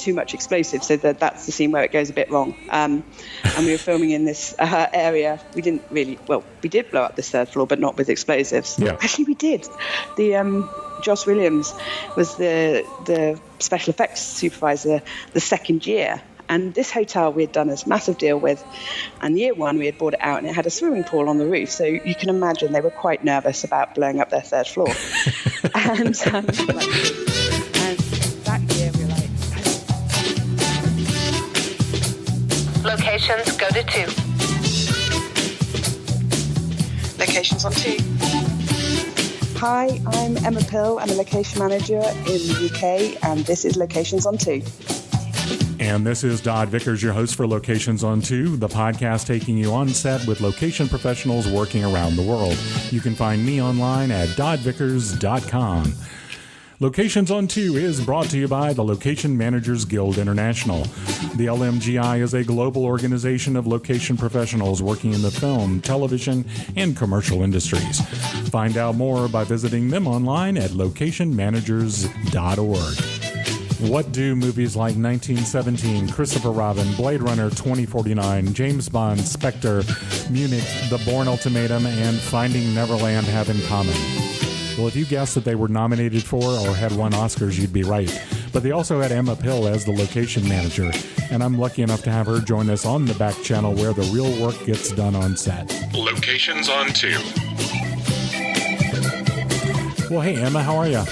too much explosive, so that's the scene where it goes a bit wrong. And we were filming in this area. We did blow up this third floor, but not with explosives. Yeah. Actually, we did. The Joss Williams was the special effects supervisor the second year. And this hotel we had done this massive deal with, and year one we had bought it out, and it had a swimming pool on the roof. So you can imagine they were quite nervous about blowing up their third floor. and that year we were like, locations go to 2. Locations on 2. Hi, I'm Emma Pill. I'm a location manager in the UK, and this is Locations on 2. And this is Dodd Vickers, your host for Locations on 2, the podcast taking you on set with location professionals working around the world. You can find me online at doddvickers.com. Locations on 2 is brought to you by the Location Managers Guild International. The LMGI is a global organization of location professionals working in the film, television, and commercial industries. Find out more by visiting them online at locationmanagers.org. What do movies like 1917, Christopher Robin, Blade Runner 2049, James Bond, Spectre, Munich, The Bourne Ultimatum, and Finding Neverland have in common? Well, if you guessed that they were nominated for or had won Oscars, you'd be right. But they also had Emma Pill as the location manager, and I'm lucky enough to have her join us on the back channel where the real work gets done on set. Locations on 2. Well, hey, Emma, how are you?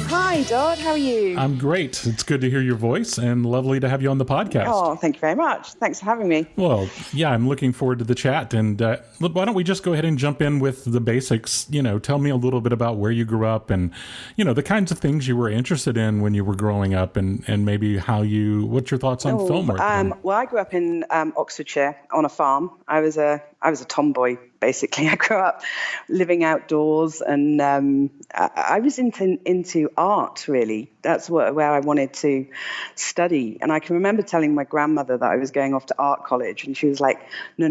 Hi, Dodd. How are you? I'm great. It's good to hear your voice and lovely to have you on the podcast. Oh, thank you very much. Thanks for having me. Well, yeah, I'm looking forward to the chat. And why don't we just go ahead and jump in with the basics? You know, tell me a little bit about where you grew up and, you know, the kinds of things you were interested in when you were growing up and maybe what's your thoughts on film work? Well, I grew up in Oxfordshire on a farm. I was a tomboy, basically. I grew up living outdoors, and I was into art, really. That's where I wanted to study. And I can remember telling my grandmother that I was going off to art college, and she was like, no,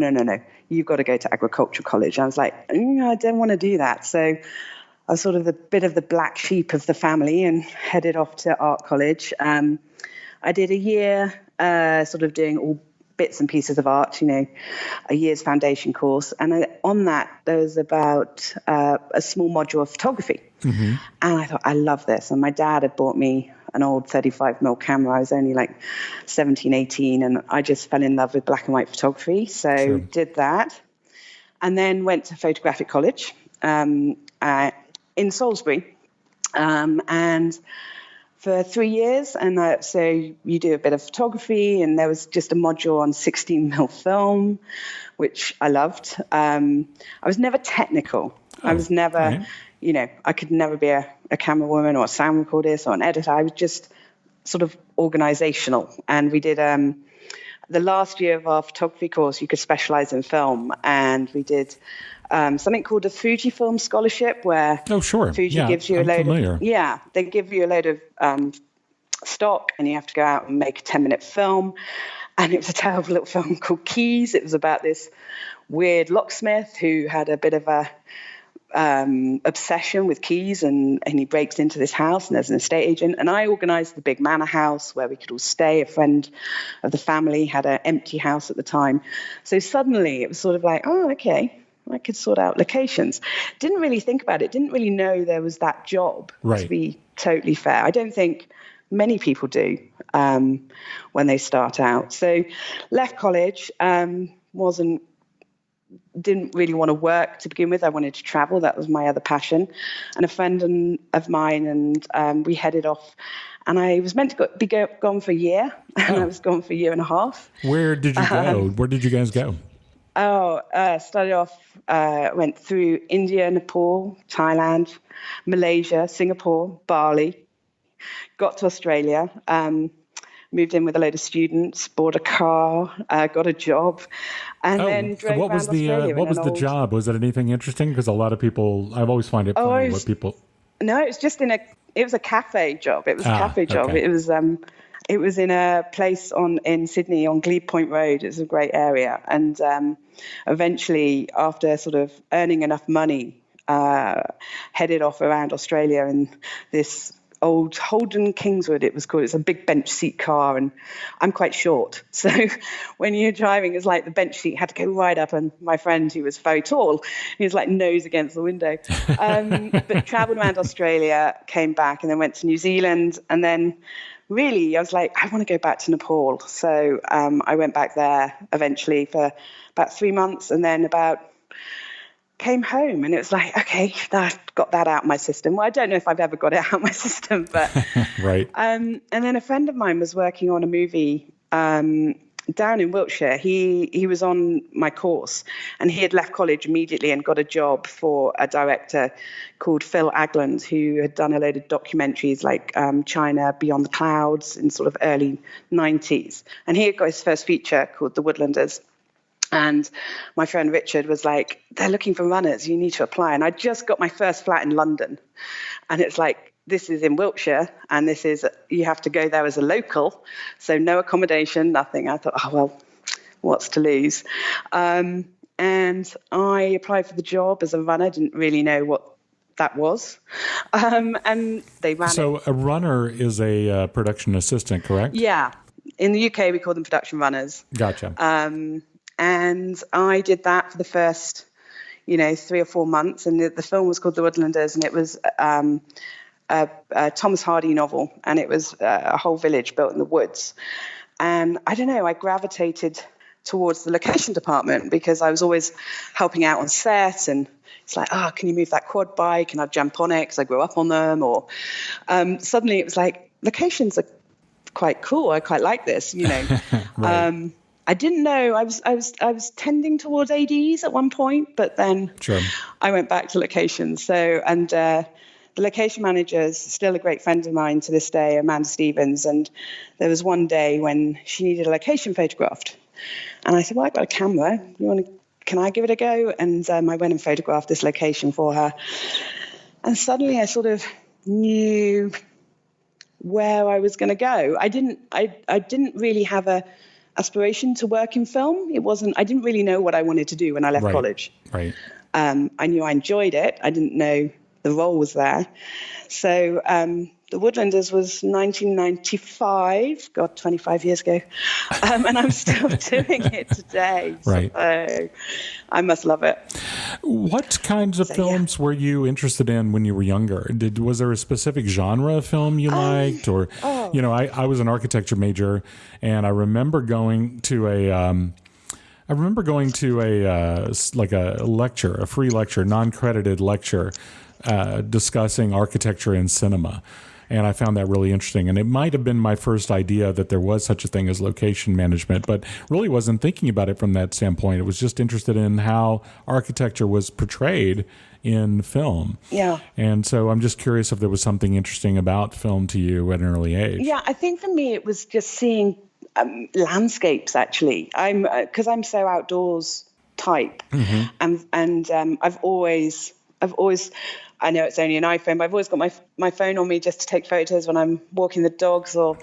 you've got to go to agricultural college. And I was like, I don't want to do that. So I was sort of the bit of the black sheep of the family and headed off to art college. I did a year sort of doing all bits and pieces of art, you know, a year's foundation course. And on that, there was about a small module of photography. Mm-hmm. And I thought, I love this. And my dad had bought me an old 35mm camera. I was only like 17, 18. And I just fell in love with black and white photography. So Sure. Did that. And then went to photographic college in Salisbury. And for 3 years, and so you do a bit of photography, and there was just a module on 16mm film, which I loved. I was never technical. I was never, right. You know, I could never be a camera woman or a sound recordist or an editor. I was just sort of organizational. And we did the last year of our photography course, you could specialize in film, and we did something called a Fujifilm scholarship, where Fuji gives you they give you a load of stock, and you have to go out and make a 10-minute film. And it was a terrible little film called Keys. It was about this weird locksmith who had a bit of a obsession with keys, and he breaks into this house, and there's an estate agent, and I organized the big manor house where we could all stay. A friend of the family had an empty house at the time. So suddenly it was sort of like, oh, okay, I could sort out locations. Didn't really think about it. Didn't really know there was that job, right. To be totally fair. I don't think many people do when they start out. So left college, didn't really want to work to begin with. I wanted to travel. That was my other passion. And a friend of mine, and we headed off. And I was meant to be gone for a year, and I was gone for a year and a half. Where did you go? Where did you guys go? Started off, went through India, Nepal, Thailand, Malaysia, Singapore, Bali, got to Australia, moved in with a load of students, bought a car, got a job, and then drove around Australia. What was the job? Was it anything interesting? Because a lot of people, I've always find it funny what people... No, it was just it was a cafe job. It was a cafe job. Okay. It was in a place in Sydney on Glebe Point Road. It's a great area. And eventually, after sort of earning enough money, headed off around Australia in this old Holden Kingswood, it was called. It's a big bench seat car, and I'm quite short. So when you're driving, it's like the bench seat had to go right up, and my friend, who was very tall, he was like nose against the window. But traveled around Australia, came back, and then went to New Zealand, and then really I was like, I want to go back to Nepal. So I went back there eventually for about 3 months, and then came home, and it was like, okay, I've got that out of my system. Well, I don't know if I've ever got it out of my system, but right. And then a friend of mine was working on a movie down in Wiltshire. He was on my course, and he had left college immediately and got a job for a director called Phil Agland, who had done a load of documentaries like China Beyond the Clouds in sort of early 90s. And he had got his first feature called The Woodlanders. And my friend Richard was like, they're looking for runners, you need to apply. And I just got my first flat in London. And it's like, this is in Wiltshire, and you have to go there as a local. So no accommodation, nothing. I thought, oh, well, what's to lose? And I applied for the job as a runner, didn't really know what that was. And they ran So a runner is a production assistant, correct? Yeah. In the UK, we call them production runners. Gotcha. And I did that for the first, 3 or 4 months. And the film was called The Woodlanders, and it was a Thomas Hardy novel. And it was a whole village built in the woods. And I don't know, I gravitated towards the location department because I was always helping out on set. And it's like, can you move that quad bike? And I'd jump on it because I grew up on them. Or suddenly it was like, locations are quite cool. I quite like this, Right. I didn't know I was tending towards ADs at one point, but then Sure. I went back to locations. So, and the location manager is still a great friend of mine to this day, Amanda Stevens. And there was one day when she needed a location photographed, and I said, well, I've got a camera. Can I give it a go? And I went and photographed this location for her. And suddenly I sort of knew where I was going to go. I didn't really have a aspiration to work in film. I didn't really know what I wanted to do when I left college. Right. I knew I enjoyed it. I didn't know the role was there. So The Woodlanders was 1995, 25 years ago. And I'm still doing it today. Right. So I must love it. What kinds of films were you interested in when you were younger? Was there a specific genre of film you liked? Or, I was an architecture major, and I remember going to a lecture, a free lecture, non-credited lecture, discussing architecture and cinema. And I found that really interesting. And it might have been my first idea that there was such a thing as location management, but really wasn't thinking about it from that standpoint. It was just interested in how architecture was portrayed in film. Yeah. And so I'm just curious if there was something interesting about film to you at an early age. Yeah, I think for me it was just seeing landscapes, actually. Because I'm so outdoors type. Mm-hmm. And I've always, I know it's only an iPhone, but I've always got my phone on me just to take photos when I'm walking the dogs or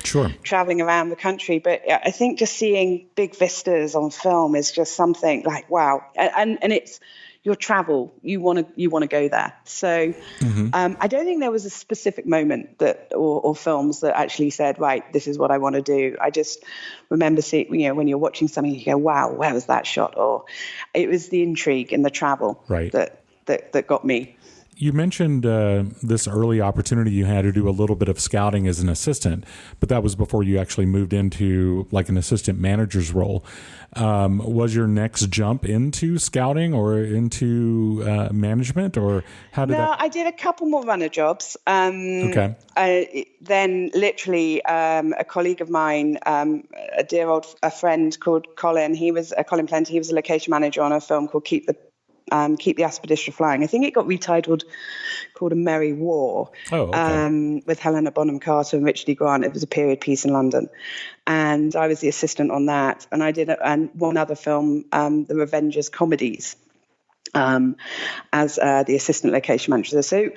traveling around the country. But I think just seeing big vistas on film is just something like, wow. And it's your travel. You want to go there. So I don't think there was a specific moment or films that actually said, right, this is what I want to do. I just remember seeing, when you're watching something, you go, wow, where was that shot? Or it was the intrigue and the travel that got me. You mentioned this early opportunity you had to do a little bit of scouting as an assistant, but that was before you actually moved into like an assistant manager's role. Was your next jump into scouting or into management, or how did that? No, I did a couple more runner jobs. Okay. Then literally a colleague of mine, a dear old friend called Colin, Colin Plenty, he was a location manager on a film called Keep the Aspidistra Flying. I think it got retitled called A Merry War. Oh, okay. With Helena Bonham Carter and Richard E. Grant. It was a period piece in London. And I was the assistant on that. And I did one other film, The Avengers Comedies, as the assistant location manager. So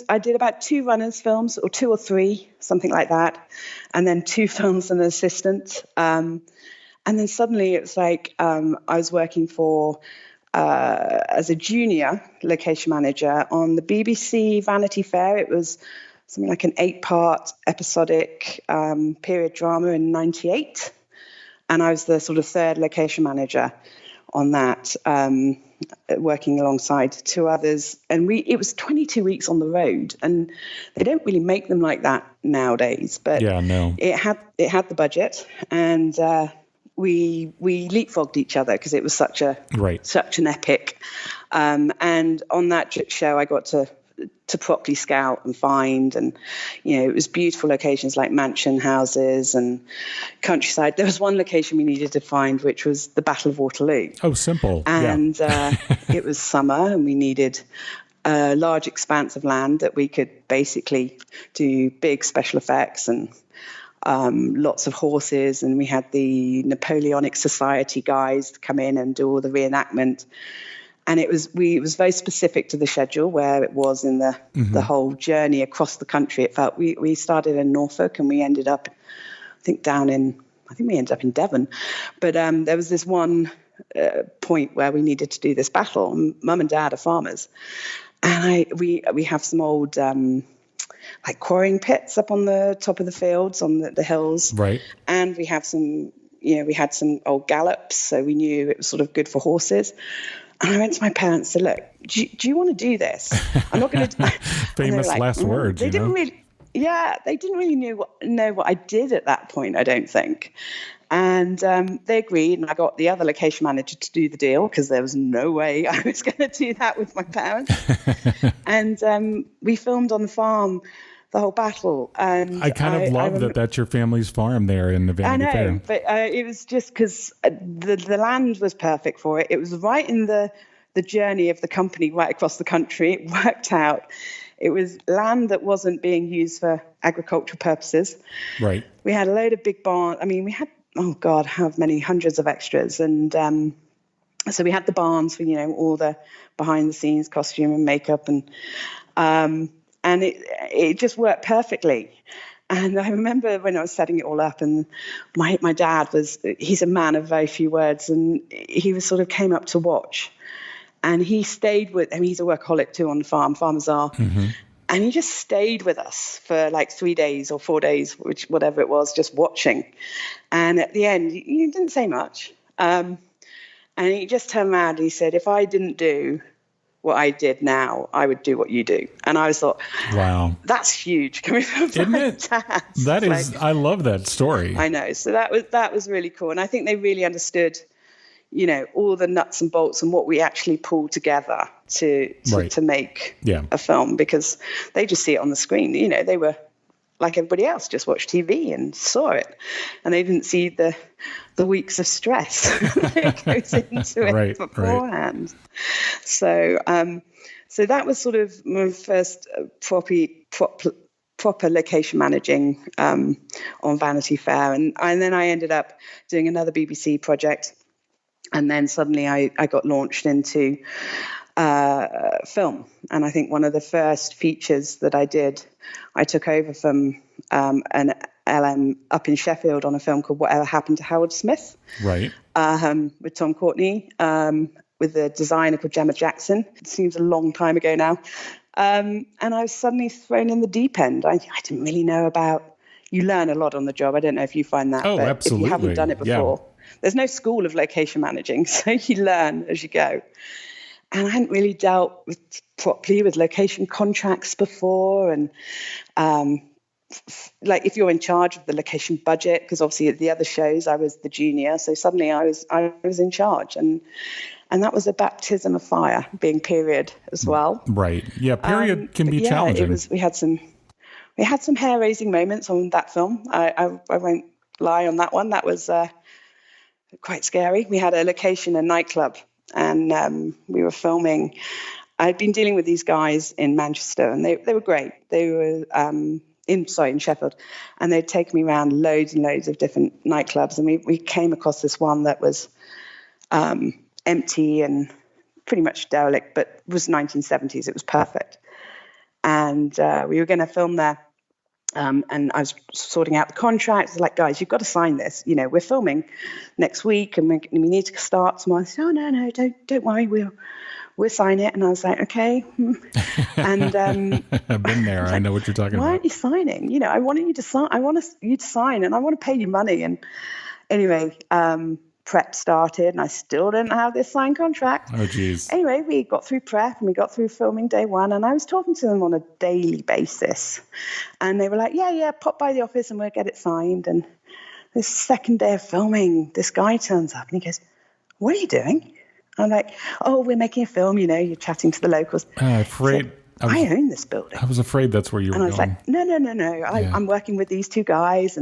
I did about 2 runners films, or 2 or 3, something like that. And then 2 films as an assistant. And then suddenly it's like I was working as a junior location manager on the BBC Vanity Fair. It was something like an 8-part episodic period drama in 98. And I was the sort of third location manager on that, working alongside 2 others. And it was 22 weeks on the road, and they don't really make them like that nowadays, but it had the budget, and we leapfrogged each other because it was such an epic. And on that show, I got to properly scout and find, and it was beautiful locations like mansion houses and countryside. There was one location we needed to find, which was the Battle of Waterloo. Oh, simple. And it was summer, and we needed a large expanse of land that we could basically do big special effects and lots of horses. And we had the Napoleonic Society guys come in and do all the reenactment. And it was very specific to the schedule where it was in the whole journey across the country. It felt we started in Norfolk, and we ended up, I think we ended up in Devon. But there was this one point where we needed to do this battle. Mum and Dad are farmers, and we have some old like quarrying pits up on the top of the fields on the hills, right? And we have some, we had some old gallops, so we knew it was sort of good for horses. And I went to my parents and said, look, do you want to do this? I'm not going to... Famous last words, They didn't really know what I did at that point, I don't think. And they agreed, and I got the other location manager to do the deal because there was no way I was going to do that with my parents. And we filmed on the farm the whole battle. And I kind of love that that's your family's farm there in the Vanity Fair. I know, but it was just because the land was perfect for it. It was right in the journey of the company right across the country. It worked out. It was land that wasn't being used for agricultural purposes. Right. We had a load of big barns. I mean, we had, oh God, how many hundreds of extras. And so we had the barns for, all the behind the scenes costume and makeup, and it just worked perfectly. And I remember when I was setting it all up, and my dad he's a man of very few words, and he came up to watch. And he stayed he's a workaholic too on the farm, farmers are. Mm-hmm. And he just stayed with us for like 3 days or 4 days, whatever it was, just watching. And at the end, he didn't say much. And he just turned around and he said, if I didn't do what I did now, I would do what you do. And I thought, wow, that's huge coming from my dad. That is, I love that story. I know. So that was really cool. And I think they really understood, all the nuts and bolts and what we actually pulled together to make a film, because they just see it on the screen. They were like everybody else, just watched TV and saw it, and they didn't see the weeks of stress that goes into it beforehand. Right. So that was sort of my first proper location managing on Vanity Fair, and then I ended up doing another BBC project, and then suddenly I got launched into film. And I think one of the first features that I did, I took over from an LM up in Sheffield on a film called Whatever Happened to Howard Smith, right? With Tom Courtenay, with a designer called Gemma Jackson. It seems a long time ago now. And I was suddenly thrown in the deep end. I didn't really know about, you learn a lot on the job. I don't know if you find that. Oh, but absolutely. If you haven't done it before, there's no school of location managing, so you learn as you go. And I hadn't really dealt properly with location contracts before. And like if you're in charge of the location budget, because obviously at the other shows I was the junior, so suddenly I was in charge. And that was a baptism of fire, being period as well. Right. Yeah, period can be challenging. We had some hair-raising moments on that film. I won't lie on that one. That was quite scary. We had a location, a nightclub, and we were filming. I'd been dealing with these guys in Manchester, and they were great. They were in Sheffield, and they'd taken me around loads and loads of different nightclubs, and we came across this one that was empty and pretty much derelict, but it was 1970s. It was perfect, and we were going to film there. And I was sorting out the contracts. Like, guys, you've got to sign this. We're filming next week, and we need to start tomorrow. I said, oh, no, don't worry. we'll sign it. And I was like, okay. And I've been there. I know what you're talking why about. aren't you signing? You know, I wanted you to sign. I want you to sign, and I want to pay you money. And anyway, prep started, and I still didn't have this signed contract. Oh, geez. Anyway, we got through prep and we got through filming day one, and I was talking to them on a daily basis. And they were like, yeah, pop by the office and we'll get it signed. And this second day of filming, this guy turns up and he goes, what are you doing? I'm like, oh, we're making a film, you know, you're chatting to the locals. Afraid. I own this building. I was afraid that's where you were going. And I was like, no. I'm working with these two guys.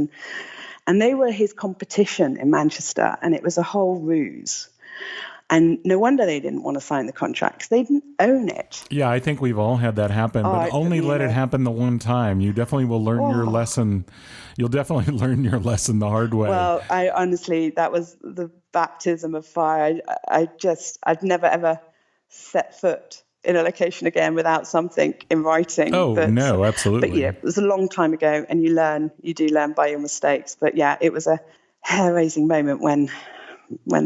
And they were his competition in Manchester. And it was a whole ruse. And no wonder they didn't want to sign the contract because they didn't own it. Yeah, I think we've all had that happen, but only let it happen the one time. You definitely will learn your lesson. You'll definitely learn your lesson the hard way. Well, I honestly, that was the baptism of fire. I'd never ever set foot in a location again without something in writing. Oh, no, absolutely. But yeah, it was a long time ago, and you do learn by your mistakes. But yeah, it was a hair-raising moment when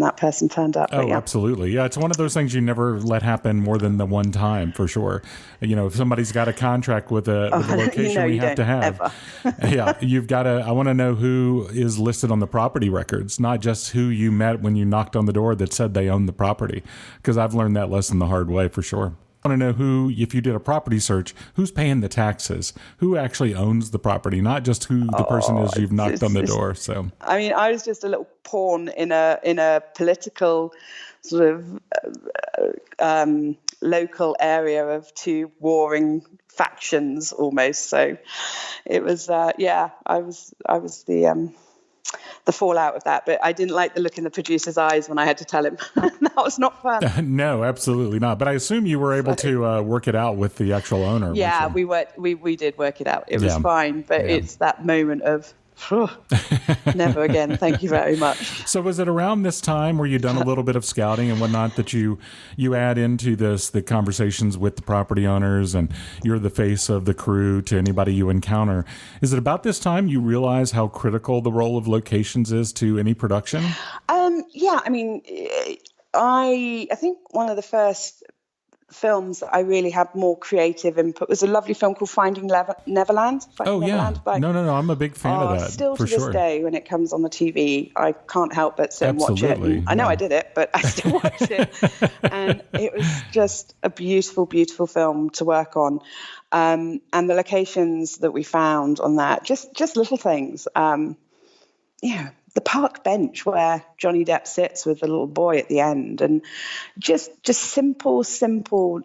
that person turned up. Oh, absolutely. Yeah, it's one of those things you never let happen more than the one time, for sure. You know, if somebody's got a contract with a location, we have to have. Yeah, you've got to, I want to know who is listed on the property records, not just who you met when you knocked on the door that said they own the property, because I've learned that lesson the hard way, for sure. I want to know who, if you did a property search, who's paying the taxes, who actually owns the property, not just who the person is you've knocked on the door. So, I mean, I was just a little pawn in a political sort of local area of two warring factions almost. So it was, I was the fallout of that, but I didn't like the look in the producer's eyes when I had to tell him. That was not fun. No, absolutely not. But I assume you were able to work it out with the actual owner. Yeah, we did work it out. It was fine, but it's that moment of never again. Thank you very much. So was it around this time where you'd done a little bit of scouting and whatnot that you add into this, the conversations with the property owners, and you're the face of the crew to anybody you encounter? Is it about this time you realize how critical the role of locations is to any production? Yeah, I mean, I think one of the first films that I really had more creative input was a lovely film called Finding Neverland. Neverland no, I'm a big fan of that. Still to this day, when it comes on the TV, I can't help but sit and watch it. And I know I did it, but I still watch it. And it was just a beautiful, beautiful film to work on. And the locations that we found on that, just little things. The park bench where Johnny Depp sits with the little boy at the end, and just simple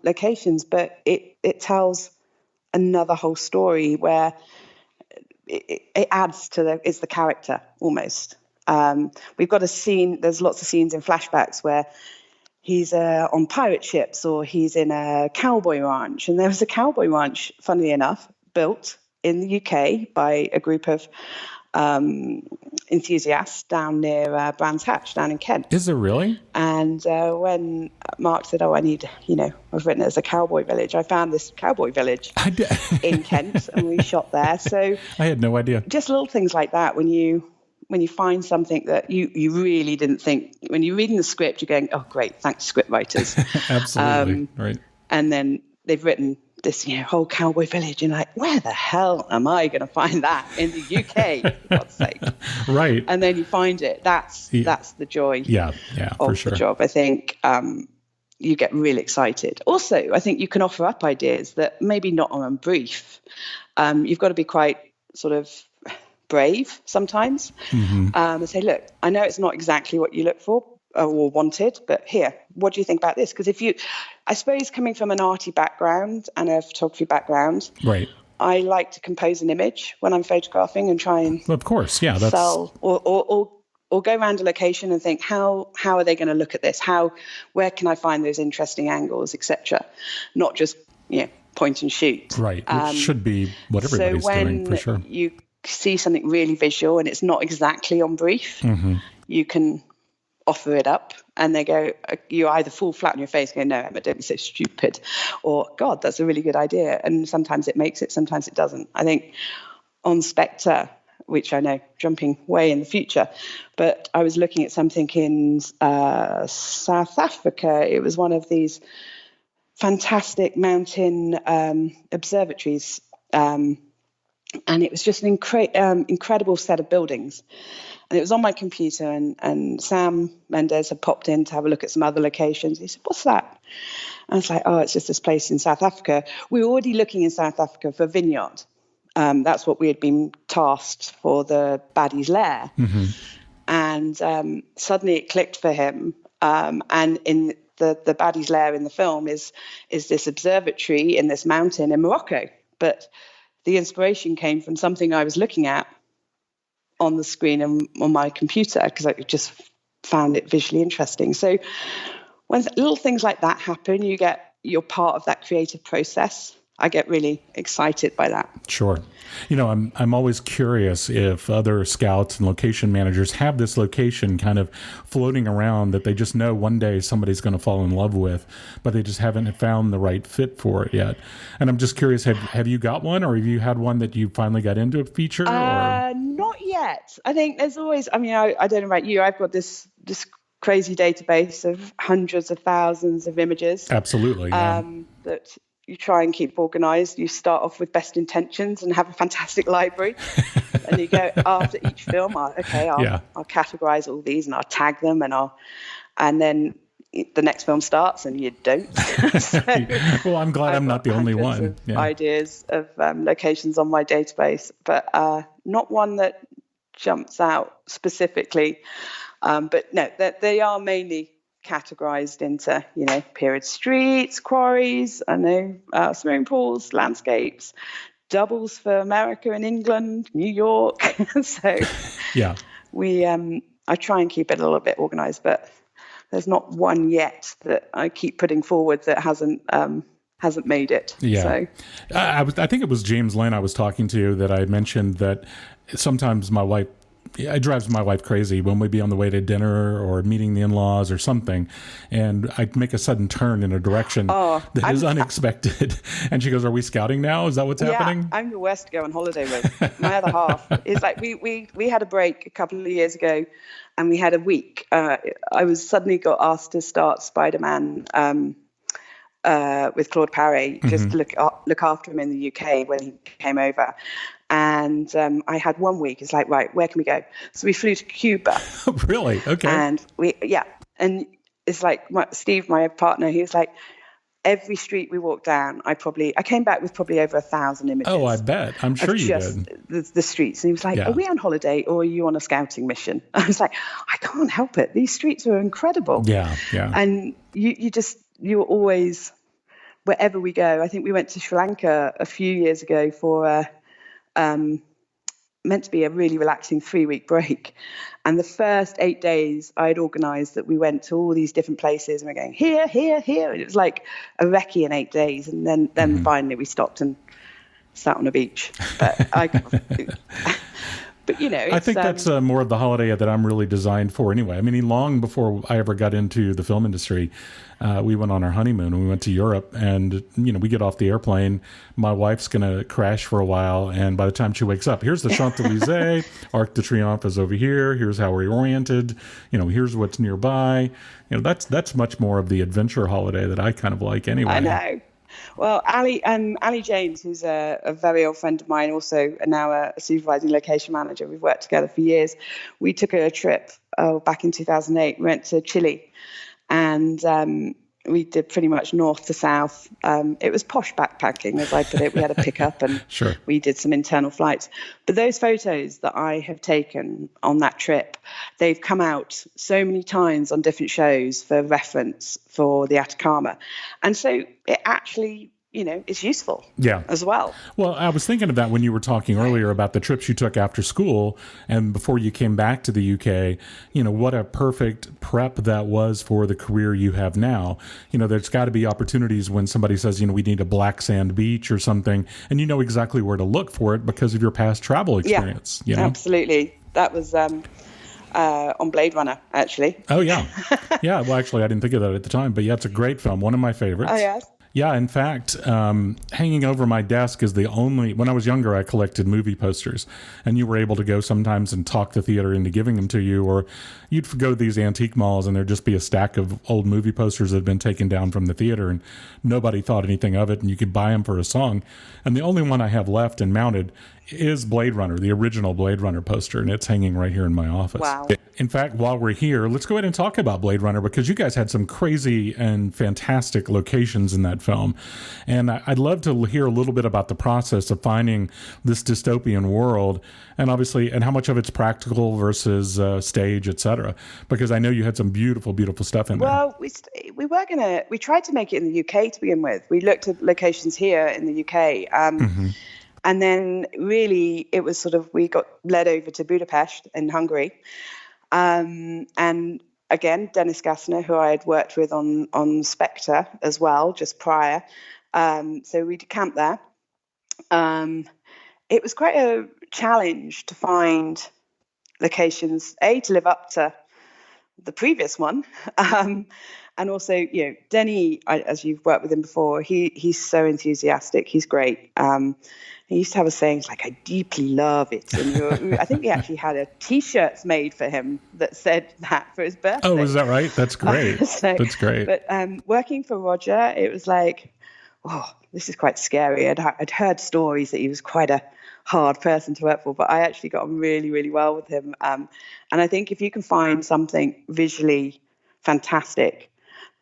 locations, but it tells another whole story where it adds to it's the character almost. We've got a scene, there's lots of scenes in flashbacks where he's on pirate ships or he's in a cowboy ranch, and there was a cowboy ranch, funnily enough, built in the UK by a group of enthusiasts down near Brands Hatch down in Kent. Is there really? And when Mark said, I've written it as a cowboy village, I found this cowboy village in Kent, and we shot there. So I had no idea. Just little things like that when you find something that you really didn't think, when you're reading the script, you're going, oh great, thanks script writers. Absolutely. Right. And then they've written this whole cowboy village, and like, where the hell am I going to find that in the UK, for God's sake? Right. And then you find it. That's the joy of for sure. the job. I think you get really excited. Also, I think you can offer up ideas that maybe not on a brief. You've got to be quite sort of brave sometimes and say, look, I know it's not exactly what you look for or wanted, but here, what do you think about this? Because I suppose coming from an arty background and a photography background, right, I like to compose an image when I'm photographing and try and sell or go around a location and think, how are they going to look at this? Where can I find those interesting angles, etc. Not just point and shoot. Right, which should be what everybody's doing, for sure. You see something really visual and it's not exactly on brief, you can offer it up, and they go, you either fall flat on your face and go, no, Emma, don't be so stupid, or God, that's a really good idea. And sometimes it makes it, sometimes it doesn't. I think on Spectre, which I know, jumping way in the future, but I was looking at something in South Africa. It was one of these fantastic mountain observatories. And it was just an incredible set of buildings. And it was on my computer, and Sam Mendes had popped in to have a look at some other locations. He said, "What's that?" And I was like, "Oh, it's just this place in South Africa." We were already looking in South Africa for a vineyard. That's what we had been tasked for the baddie's lair. Mm-hmm. And suddenly it clicked for him. And in the baddie's lair in the film is this observatory in this mountain in Morocco. But the inspiration came from something I was looking at on the screen and on my computer, because I just found it visually interesting. So when little things like that happen, you're part of that creative process. I get really excited by that. Sure. I'm always curious if other scouts and location managers have this location kind of floating around that they just know one day somebody's going to fall in love with, but they just haven't found the right fit for it yet. And I'm just curious, have you got one, or have you had one that you finally got into a feature? Not yet. I think there's always, I don't know about you, I've got this crazy database of hundreds of thousands of images. Absolutely. Yeah. That you try and keep organized. You start off with best intentions and have a fantastic library. And you go after each film, I'll categorize all these and I'll tag them, and then the next film starts and you don't. So well, I'm glad I'm not the only one. Yeah. Ideas of locations on my database, but not one that jumps out specifically. But no, they are mainly categorized into, period streets, quarries, swimming pools, landscapes, doubles for America and England, New York. So yeah, I try and keep it a little bit organized, but there's not one yet that I keep putting forward that hasn't made it. Yeah. So I think it was James Lynn I was talking to that I had mentioned that sometimes it drives my wife crazy when we'd be on the way to dinner or meeting the in-laws or something, and I'd make a sudden turn in a direction that is unexpected. And she goes, "Are we scouting now? Is that what's happening?" I'm the worst to go on holiday with. My other half is like, we had a break a couple of years ago, and we had a week. I was suddenly got asked to start Spider-Man with Claude Paré, just to look after him in the UK when he came over. And I had 1 week. It's like, right, where can we go? So we flew to Cuba. Really? Okay. And and it's like Steve, my partner, he was like, every street we walked down, I came back with probably over 1,000 images. Oh, I bet. I'm sure you did. The streets. And he was like, Are we on holiday or are you on a scouting mission? I was like, I can't help it. These streets are incredible. Yeah, yeah. And you're always, wherever we go. I think we went to Sri Lanka a few years ago for meant to be a really relaxing 3-week break. And the first 8 days I'd organized that we went to all these different places and we're going here, here, here. And it was like a recce in 8 days. And then finally we stopped and sat on a beach. But But I think that's more of the holiday that I'm really designed for anyway. I mean, long before I ever got into the film industry, we went on our honeymoon and we went to Europe, and we get off the airplane. My wife's going to crash for a while, and by the time she wakes up, here's the Champs-Élysées, Arc de Triomphe is over here. Here's how we're oriented. Here's what's nearby. That's much more of the adventure holiday that I kind of like anyway. I know. Well, Ali James, who's a very old friend of mine, also now a supervising location manager, we've worked together for years. We took a trip back in 2008. We went to Chile, and we did pretty much north to south. It was posh backpacking, as I put it. We had a pickup and Sure. We did some internal flights. But those photos that I have taken on that trip, they've come out so many times on different shows for reference for the Atacama. And so it actually, it's useful as well. Well, I was thinking of that when you were talking earlier about the trips you took after school and before you came back to the UK, what a perfect prep that was for the career you have now. There's got to be opportunities when somebody says, we need a black sand beach or something, and you know exactly where to look for it because of your past travel experience. Yeah, absolutely. That was on Blade Runner, actually. Oh, yeah. Yeah, well, actually, I didn't think of that at the time, but yeah, it's a great film, one of my favorites. Oh, yes. Yeah, in fact, hanging over my desk is when I was younger, I collected movie posters, and you were able to go sometimes and talk the theater into giving them to you, or you'd go to these antique malls and there'd just be a stack of old movie posters that had been taken down from the theater, and nobody thought anything of it, and you could buy them for a song. And the only one I have left and mounted is Blade Runner, the original Blade Runner poster, and it's hanging right here in my office. Wow. In fact, while we're here, let's go ahead and talk about Blade Runner, because you guys had some crazy and fantastic locations in that film. And I'd love to hear a little bit about the process of finding this dystopian world, and obviously, and how much of it's practical versus stage, etc. Because I know you had some beautiful, beautiful stuff in there. Well, we tried to make it in the UK to begin with. We looked at locations here in the UK. And then really it was sort of, we got led over to Budapest in Hungary. And again, Dennis Gassner, who I had worked with on Spectre as well, just prior. So we camped there. It was quite a challenge to find locations, to live up to the previous one. And also, Denny, as you've worked with him before, he's so enthusiastic. He's great. He used to have a saying, it's like, I deeply love it. And I think we actually had T-shirts made for him that said that for his birthday. Oh, is that right? That's great. That's great. But working for Roger, it was like, oh, this is quite scary. I'd heard stories that he was quite a hard person to work for, but I actually got on really, really well with him. And I think if you can find something visually fantastic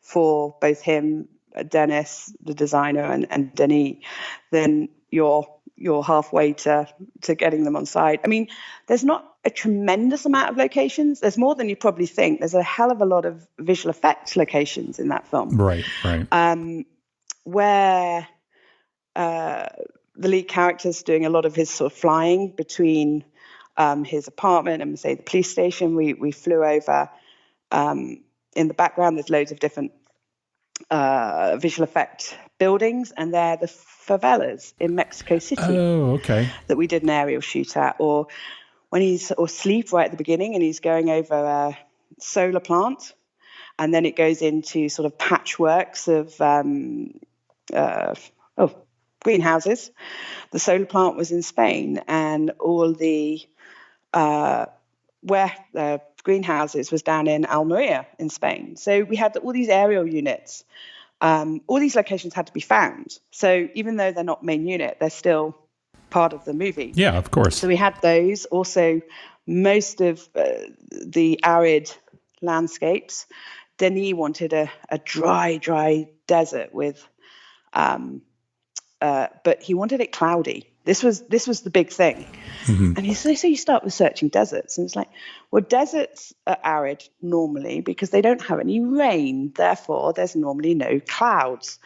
for both him, Dennis, the designer, and Denis, then you're halfway to getting them on site. I mean, there's not a tremendous amount of locations. There's more than you probably think. There's a hell of a lot of visual effects locations in that film. Right. Where the lead character's doing a lot of his sort of flying between his apartment and, say, the police station. We flew over. In the background, there's loads of different visual effect buildings, and they're the favelas in Mexico City. Oh, okay. That we did an aerial shoot at, or when he's asleep right at the beginning and he's going over a solar plant, and then it goes into sort of patchworks of greenhouses. The solar plant was in Spain, and all the where the greenhouses was down in Almeria in Spain. So we had all these aerial units. All these locations had to be found. So even though they're not main unit, they're still part of the movie. Yeah, of course. So we had those. Also, most of the arid landscapes. Denis wanted a dry desert with, but he wanted it cloudy. This was the big thing. Mm-hmm. And so you start researching deserts, and it's like, well, deserts are arid normally because they don't have any rain. Therefore, there's normally no clouds.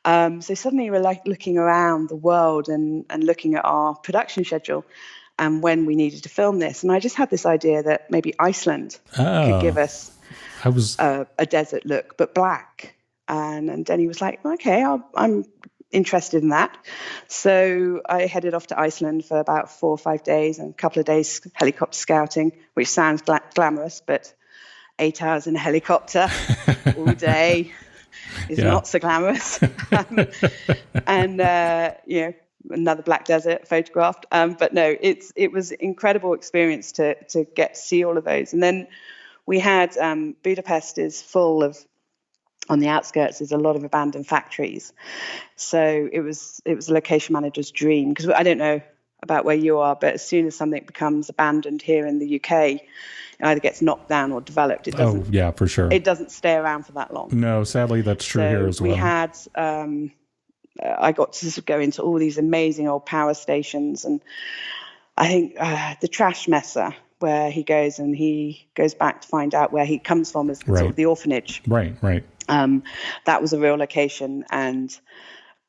So suddenly we're like looking around the world and looking at our production schedule and when we needed to film this. And I just had this idea that maybe Iceland could give us a desert look, but black. And Denny was like, okay, I'm interested in that. So I headed off to Iceland for about 4 or 5 days and a couple of days helicopter scouting, which sounds glamorous, but 8 hours in a helicopter all day is not so glamorous. And another black desert photographed. But no, it was an incredible experience to get to see all of those. And then we had Budapest is full of, on the outskirts, there's a lot of abandoned factories. So it was a location manager's dream, because I don't know about where you are, but as soon as something becomes abandoned here in the UK, it either gets knocked down or developed. It doesn't. Oh, yeah, for sure. It doesn't stay around for that long. No, sadly, that's true here as well. We had, I got to go into all these amazing old power stations, and I think the trash messer, where he goes back to find out where he comes from, is sort of the orphanage. Right. That was a real location, and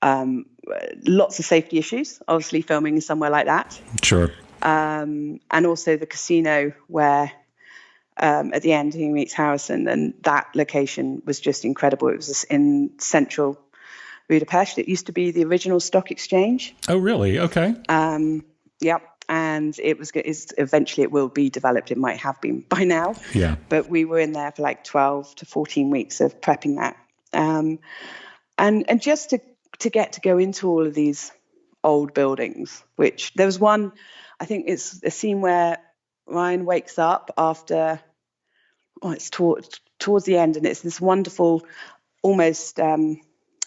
lots of safety issues, obviously, filming somewhere like that. Sure. And also the casino where at the end he meets Harrison, and that location was just incredible. It was in central Budapest. It used to be the original stock exchange. Oh, really? Okay. Yep. And eventually it will be developed. It might have been by now. Yeah. But we were in there for like 12 to 14 weeks of prepping that. And just to get to go into all of these old buildings, which there was one, I think it's a scene where Ryan wakes up after, it's towards the end, and it's this wonderful, almost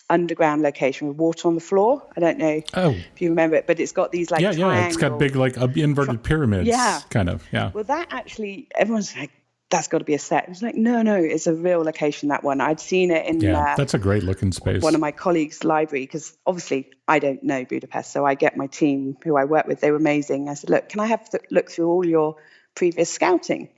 underground location with water on the floor. I don't know if you remember it, but it's got these like it's got big like inverted pyramids, kind of. Well, that actually, everyone's like, that's got to be a set. It was like, no, it's a real location, that one. I'd seen it in that's a great looking space. One of my colleagues' library, because obviously I don't know Budapest, so I get my team who I work with. They were amazing. I said, look, can I have to look through all your previous scouting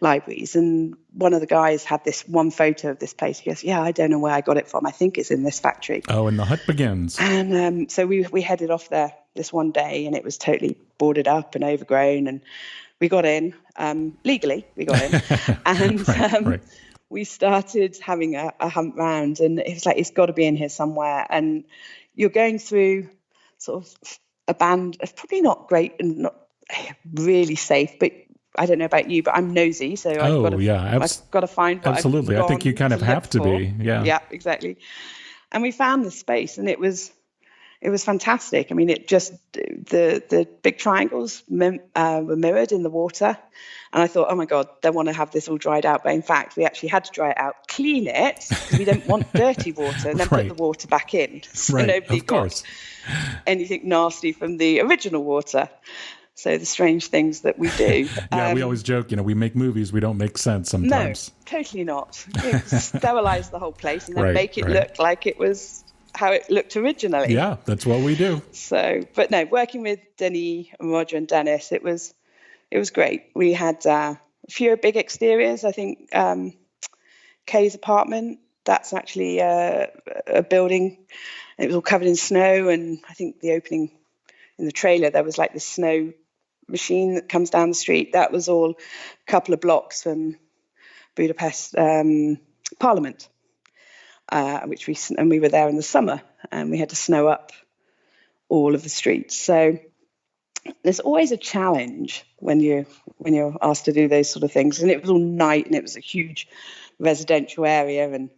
libraries? And one of the guys had this one photo of this place. He goes, yeah, I don't know where I got it from. I think it's in this factory. Oh, and the hunt begins. And so we headed off there this one day, and it was totally boarded up and overgrown, and we got in, legally, we got in, and we started having a hunt round, and it was like, it's got to be in here somewhere. And you're going through sort of a band of probably not great and not really safe, but I don't know about you, but I'm nosy, so I've got to find what absolutely. I think you kind of have to be. Yeah, exactly. And we found this space, and it was fantastic. I mean, it just, the big triangles were mirrored in the water. And I thought, oh my God, they want to have this all dried out. But in fact, we actually had to dry it out, clean it, because we don't want dirty water, and then put the water back in. So nobody got anything nasty from the original water. So the strange things that we do. We always joke, we make movies, we don't make sense sometimes. No, totally not. Sterilize the whole place and then make it look like it was how it looked originally. Yeah, that's what we do. So, but no, working with Denis and Roger and Dennis, it was great. We had a few big exteriors. I think Kay's apartment, that's actually a building. It was all covered in snow, and I think the opening in the trailer, there was like this snow machine that comes down the street. That was all a couple of blocks from Budapest Parliament. We were there in the summer, and we had to snow up all of the streets. So there's always a challenge when you're asked to do those sort of things. And it was all night, and it was a huge residential area. And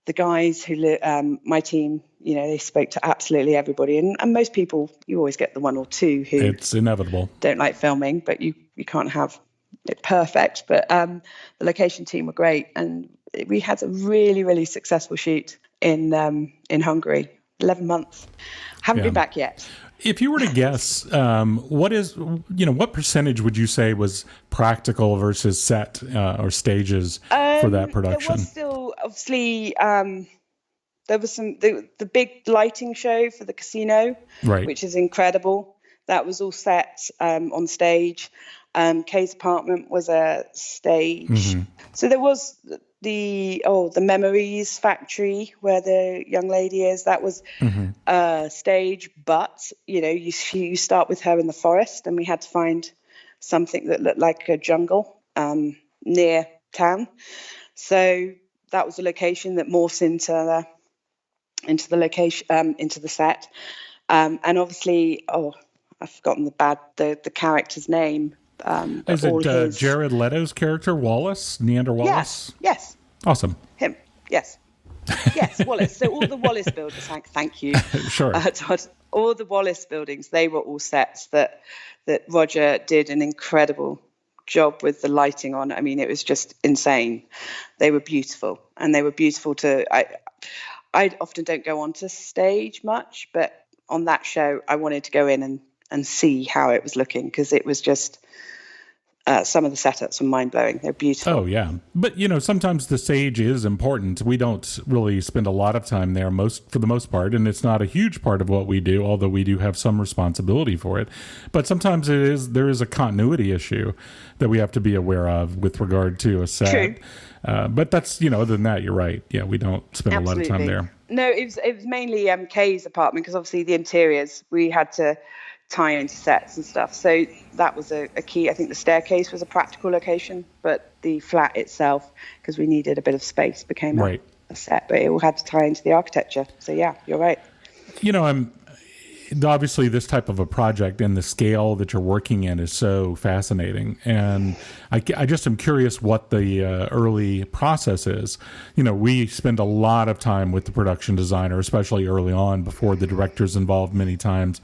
the guys who my team, they spoke to absolutely everybody. And most people, you always get the one or two who it's inevitable don't like filming, but you can't have it perfect. But the location team were great, and we had a really, really successful shoot in Hungary, 11 months. Haven't been back yet. If you were to guess, what percentage would you say was practical versus set or stages for that production? There was still, obviously, there was the big lighting show for the casino, which is incredible. That was all set on stage. Kay's apartment was a stage. Mm-hmm. So there was the memories factory where the young lady is. That was a stage, but you start with her in the forest, and we had to find something that looked like a jungle near town. So that was a location that morphs into the set, and obviously, I've forgotten the character's name. Is it Jared Leto's character, Wallace? Neander Wallace? Yes. Awesome. Him, yes. Yes, Wallace. So all the Wallace buildings, thank you. Sure. Todd, all the Wallace buildings, they were all sets that Roger did an incredible job with the lighting on. I mean, it was just insane. They were beautiful, and they were beautiful I often don't go onto stage much, but on that show, I wanted to go in and see how it was looking, because it was just some of the setups were mind-blowing. They're beautiful. Oh, yeah. But, sometimes the stage is important. We don't really spend a lot of time there for the most part, and it's not a huge part of what we do, although we do have some responsibility for it. But sometimes there is a continuity issue that we have to be aware of with regard to a set. True. But that's, other than that, you're right. Yeah, we don't spend a lot of time there. No, it was mainly Kay's apartment, because obviously the interiors, we had to tie into sets and stuff. So that was a key. I think the staircase was a practical location, but the flat itself, because we needed a bit of space, became a set. But it all had to tie into the architecture. So yeah, you're right. obviously this type of a project and the scale that you're working in is so fascinating. And I just am curious what the early process is. We spend a lot of time with the production designer, especially early on before the director's involved many times,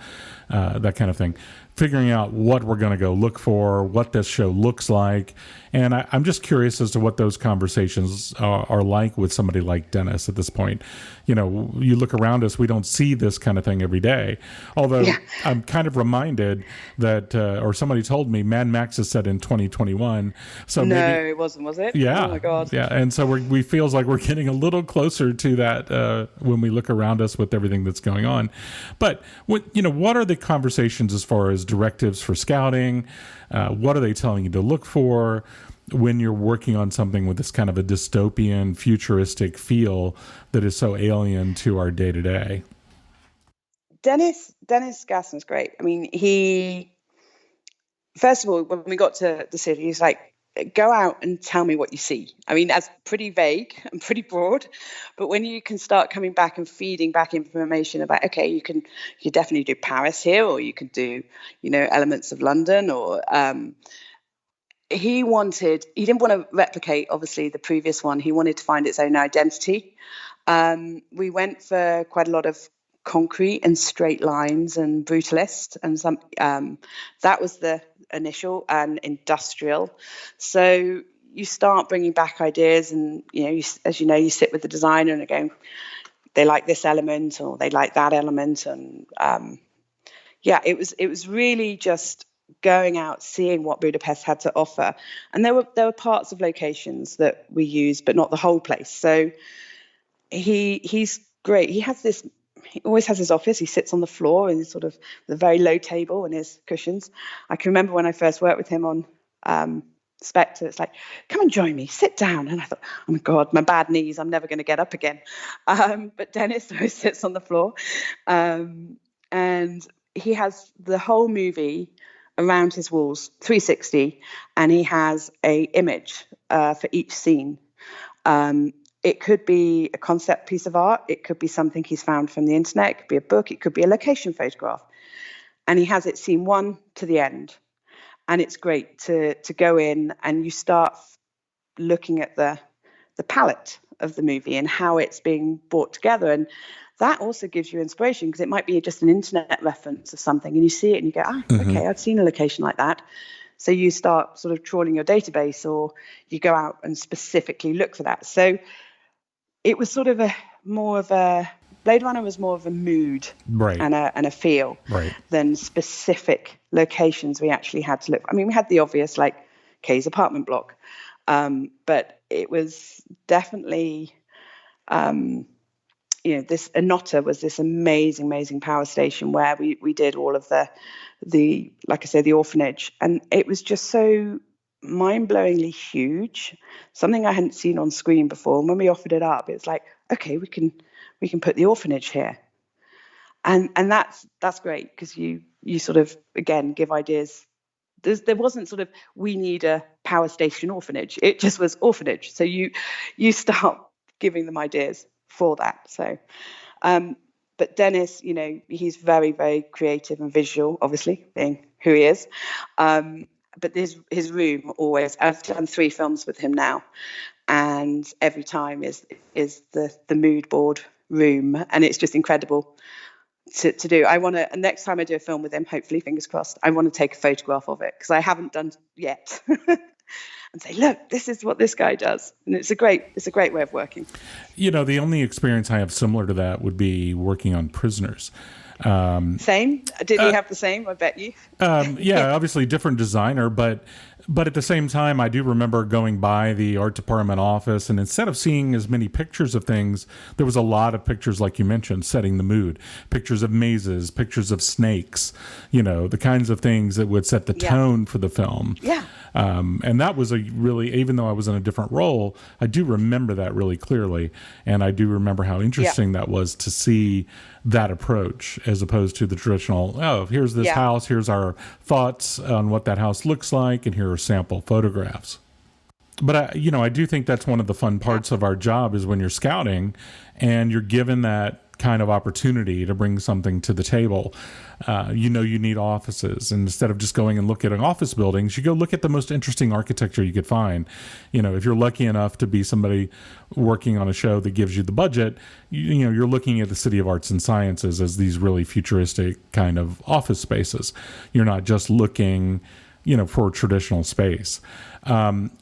that kind of thing, figuring out what we're going to go look for, what this show looks like. And I'm just curious as to what those conversations are like with somebody like Dennis at this point. You look around us, we don't see this kind of thing every day. Although I'm kind of reminded that, or somebody told me, Mad Max is set in 2021. So no, maybe, it wasn't, was it? Yeah. Oh my God. Yeah. And so we feels like we're getting a little closer to that when we look around us with everything that's going on. But what are the conversations as far as directives for scouting? What are they telling you to look for when you're working on something with this kind of a dystopian, futuristic feel that is so alien to our day to day? Dennis Gasson's great. I mean, first of all, when we got to the city, he's like, go out and tell me what you see. I mean, that's pretty vague and pretty broad, but when you can start coming back and feeding back information about, okay, you definitely do Paris here, or you could do, elements of London, or he didn't want to replicate, obviously, the previous one. He wanted to find its own identity. We went for quite a lot of concrete and straight lines and brutalist, and some that was the initial, and industrial. So you start bringing back ideas, and you sit with the designer and going, they like this element or they like that element, and it was really just going out, seeing what Budapest had to offer. And there were parts of locations that we used, but not the whole place. So he's great. He always has his office. He sits on the floor in sort of the very low table and his cushions. I can remember when I first worked with him on Spectre, it's like, come and join me, sit down. And I thought, oh my God, my bad knees, I'm never going to get up again. But Dennis always sits on the floor. And he has the whole movie around his walls, 360, and he has a image for each scene. It could be a concept piece of art. It could be something he's found from the internet. It could be a book. It could be a location photograph. And he has it scene one to the end. And it's great to go in and you start looking at the palette of the movie and how it's being brought together. And that also gives you inspiration, because it might be just an internet reference of something and you see it and you go, okay, I've seen a location like that. So you start sort of trawling your database, or you go out and specifically look for that. So it was sort of Blade Runner was more of a mood, right, and a feel, right, than specific locations we actually had to look. I mean, we had the obvious, like Kay's apartment block, but it was definitely, this Enotta was this amazing power station where we did all of the like I said, the orphanage, and it was just so mind-blowingly huge, something I hadn't seen on screen before. And when we offered it up, it's like, okay, we can put the orphanage here, and that's great, because you sort of, again, give ideas. There wasn't sort of, we need a power station orphanage. It just was orphanage. So you start giving them ideas for that. So but Dennis, he's very, very creative and visual, obviously, being who he is. But his room always, I've done 3 films with him now, and every time is the mood board room, and it's just incredible to do. I want to, next time I do a film with him, hopefully, fingers crossed, I want to take a photograph of it, because I haven't done yet. And say, look, this is what this guy does. And it's a great way of working. The only experience I have similar to that would be working on Prisoners. Same? Did we have the same? I bet you. Yeah, obviously different designer, but at the same time, I do remember going by the art department office, and instead of seeing as many pictures of things, there was a lot of pictures, like you mentioned, setting the mood. Pictures of mazes, pictures of snakes, the kinds of things that would set the tone for the film. Yeah. And that was even though I was in a different role, I do remember that really clearly. And I do remember how interesting that was to see that approach, as opposed to the traditional, here's this house, here's our thoughts on what that house looks like, and here are sample photographs. But I do think that's one of the fun parts of our job, is when you're scouting and you're given that kind of opportunity to bring something to the table. You need offices, and instead of just going and look at office buildings, you go look at the most interesting architecture you could find. If you're lucky enough to be somebody working on a show that gives you the budget, you're looking at the City of Arts and Sciences as these really futuristic kind of office spaces. You're not just looking for traditional space.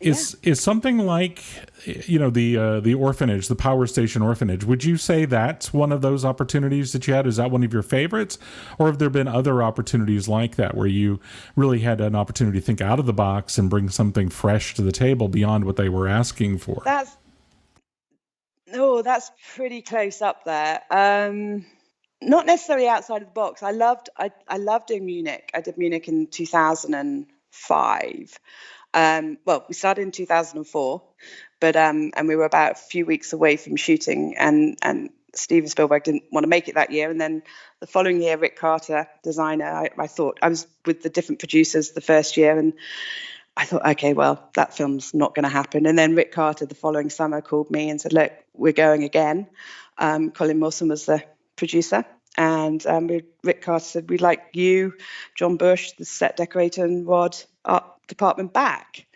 Is something like, the orphanage, the Power Station Orphanage, would you say that's one of those opportunities that you had? Is that one of your favorites? Or have there been other opportunities like that where you really had an opportunity to think out of the box and bring something fresh to the table beyond what they were asking for? That's pretty close up there. Not necessarily outside of the box. I loved doing Munich. I did Munich in 2005. We started in 2004, but and we were about a few weeks away from shooting, and Steven Spielberg didn't want to make it that year. And then the following year, Rick Carter, designer, I thought, I was with the different producers the first year, and I thought, okay, well, that film's not going to happen. And then Rick Carter the following summer called me and said, look, we're going again. Colin Wilson was the producer. And Rick Carter said, we'd like you, John Bush, the set decorator, and Rod, art department back.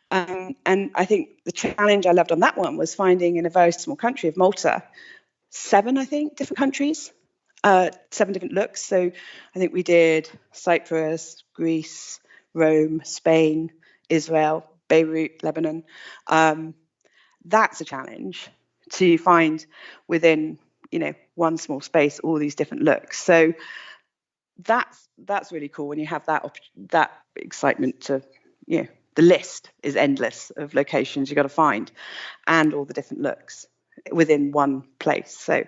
And I think the challenge I loved on that one was finding, in a very small country of Malta, 7 different countries, 7 different looks. So I think we did Cyprus, Greece, Rome, Spain, Israel, Beirut, Lebanon. That's a challenge to find within one small space all these different looks. So that's really cool when you have that excitement to the list is endless of locations you got to find and all the different looks within one place. So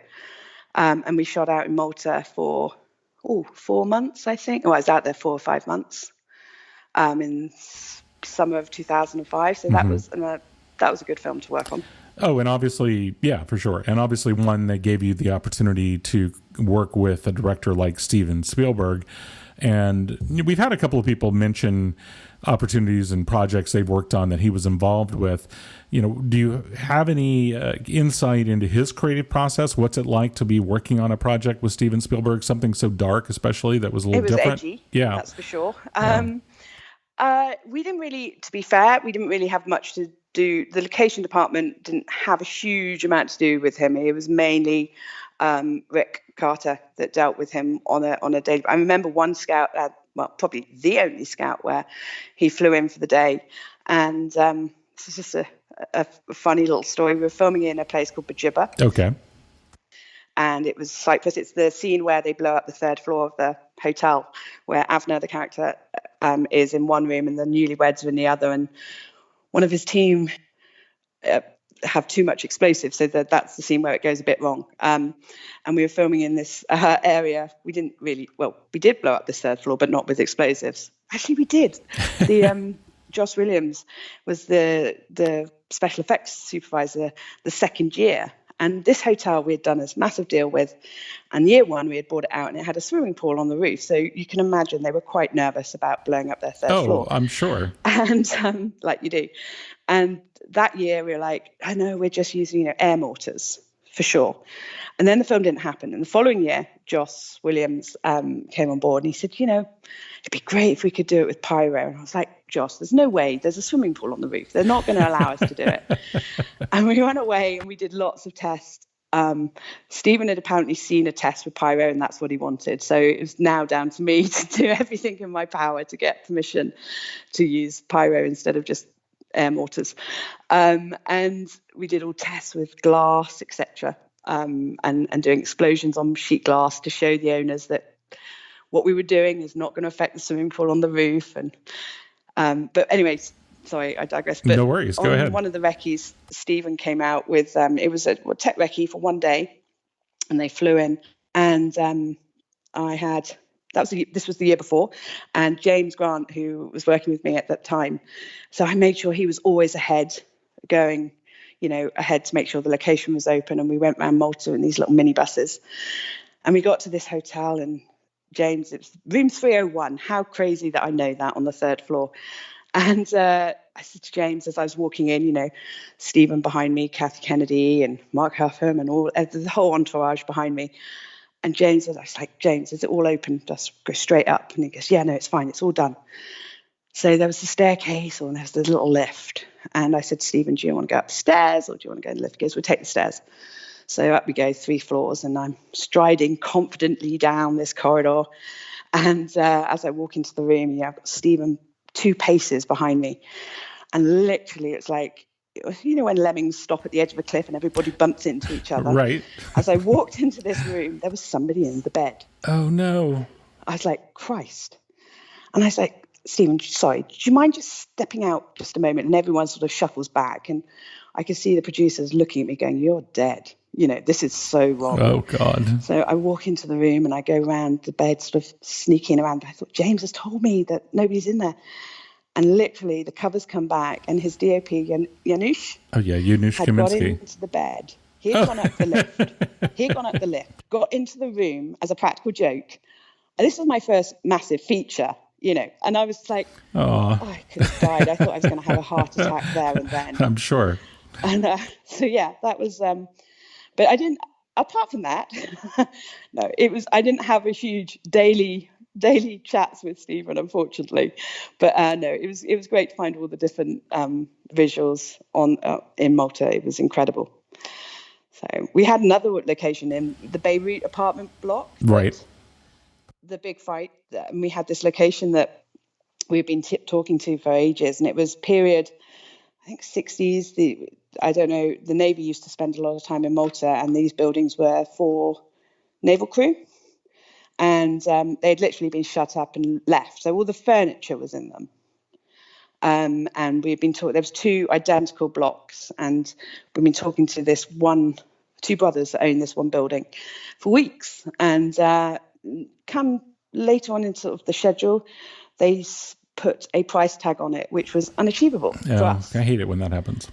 and we shot out in Malta for 4 months, I think. I was out there 4 or 5 months in summer of 2005. So that was a good film to work on. Oh, and obviously, yeah, for sure. And obviously one that gave you the opportunity to work with a director like Steven Spielberg. And we've had a couple of people mention opportunities and projects they've worked on that he was involved with. Do you have any insight into his creative process? What's it like to be working on a project with Steven Spielberg, something so dark, especially, that was a little different? It was edgy, yeah, that's for sure. We didn't really, to be fair, have much to do. The location department didn't have a huge amount to do with him. It was mainly Rick Carter that dealt with him on a daily. I remember one scout, probably the only scout, where he flew in for the day, and this is just a funny little story. We were filming in a place called Bajibba. Okay. And it was Cyprus. It's the scene where they blow up the 3rd floor of the hotel, where Avner, the character, is in one room and the newlyweds are in the other. And one of his team have too much explosives, so that's the scene where it goes a bit wrong. And we were filming in this area. We did blow up the 3rd floor, but not with explosives. Actually, we did. The Joss Williams was the special effects supervisor the second year. And this hotel we had done this massive deal with, and year 1 we had bought it out, and it had a swimming pool on the roof. So you can imagine they were quite nervous about blowing up their 3rd floor. Oh, I'm sure. And like you do. And that year we were like, I know, we're just using air mortars for sure. And then the film didn't happen. And the following year, Joss Williams came on board, and he said, it'd be great if we could do it with pyro. And I was like, Joss, there's no way. There's a swimming pool on the roof. They're not going to allow us to do it. And we went away and we did lots of tests. Stephen had apparently seen a test with pyro, and that's what he wanted. So it was now down to me to do everything in my power to get permission to use pyro instead of just air mortars. And we did all tests with glass, etc. And doing explosions on sheet glass to show the owners that what we were doing is not going to affect the swimming pool on the roof. And but anyways, sorry, I digress. But no worries, go ahead. One of the recce's, Stephen came out with it was a tech recce for one day, and they flew in, and this was the year before, and James Grant, who was working with me at that time, so I made sure he was always ahead, going ahead to make sure the location was open. And we went around Malta in these little minibuses, and we got to this hotel, and James, it was room 301. How crazy that I know that, on the 3rd floor. And I said to James as I was walking in, Stephen behind me, Kathy Kennedy and Mark Huffam and all the whole entourage behind me. And James, I was like, James, is it all open? Just go straight up. And he goes, yeah, no, it's fine. It's all done. So there was the staircase and there was the little lift. And I said to Stephen, do you want to go up the stairs or do you want to go in the lift? He goes, we'll take the stairs. So up we go, 3 floors, and I'm striding confidently down this corridor. And as I walk into the room, I've got Stephen 2 paces behind me. And literally it's like, when lemmings stop at the edge of a cliff and everybody bumps into each other. Right. As I walked into this room, there was somebody in the bed. Oh, no. I was like, Christ. And I was like, Stephen, sorry, do you mind just stepping out just a moment? And everyone sort of shuffles back. And I could see the producers looking at me going, you're dead. This is so wrong. Oh, God. So I walk into the room and I go around the bed, sort of sneaking around. I thought, James has told me that nobody's in there. And literally the covers come back and his DOP, Janusz. Oh, yeah, Janusz had Kaminski. got into the bed. He'd gone up the lift. Got into the room as a practical joke. And this was my first massive feature, And I was like, I could have died. I thought I was going to have a heart attack there and then. I'm sure. And so, yeah, that was... but I didn't... Apart from that, no, I didn't have a huge daily chats with Stephen, unfortunately, but no, it was great to find all the different visuals in Malta. It was incredible. So we had another location in the Beirut apartment block, right? The big fight, and we had this location that we've been talking to for ages, and it was period, I think 60s. I don't know. The Navy used to spend a lot of time in Malta, and these buildings were for naval crew. And they'd literally been shut up and left. So all the furniture was in them. And we've been talking, there was 2 identical blocks. And we've been talking to 2 brothers that own this one building for weeks. And come later on in sort of the schedule, they put a price tag on it, which was unachievable for us. I hate it when that happens.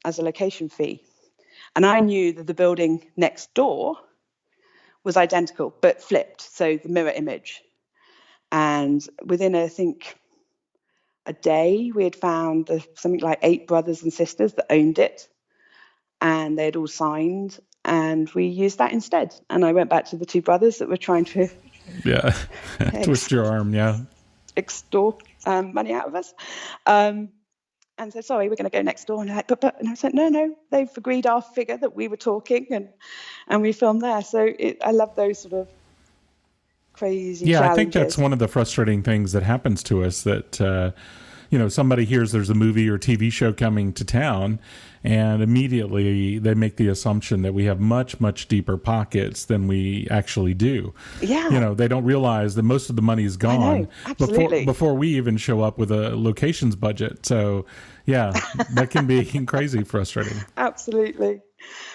As a location fee. And I knew that the building next door was identical, but flipped, so the mirror image. And within, I think, a day, we had found something like 8 brothers and sisters that owned it, and they had all signed, and we used that instead. And I went back to the 2 brothers that were trying to... Yeah, twist your arm, yeah. Extort money out of us. And said, sorry, we're going to go next door. And they're like, but, and I said, no, they've agreed our figure that we were talking, and we filmed there. So I love those sort of crazy challenges. I think that's one of the frustrating things that happens to us, that, somebody hears there's a movie or TV show coming to town, and immediately they make the assumption that we have much, much deeper pockets than we actually do. Yeah. They don't realize that most of the money is gone. I know, absolutely. before we even show up with a locations budget. So, yeah, that can be crazy frustrating. Absolutely.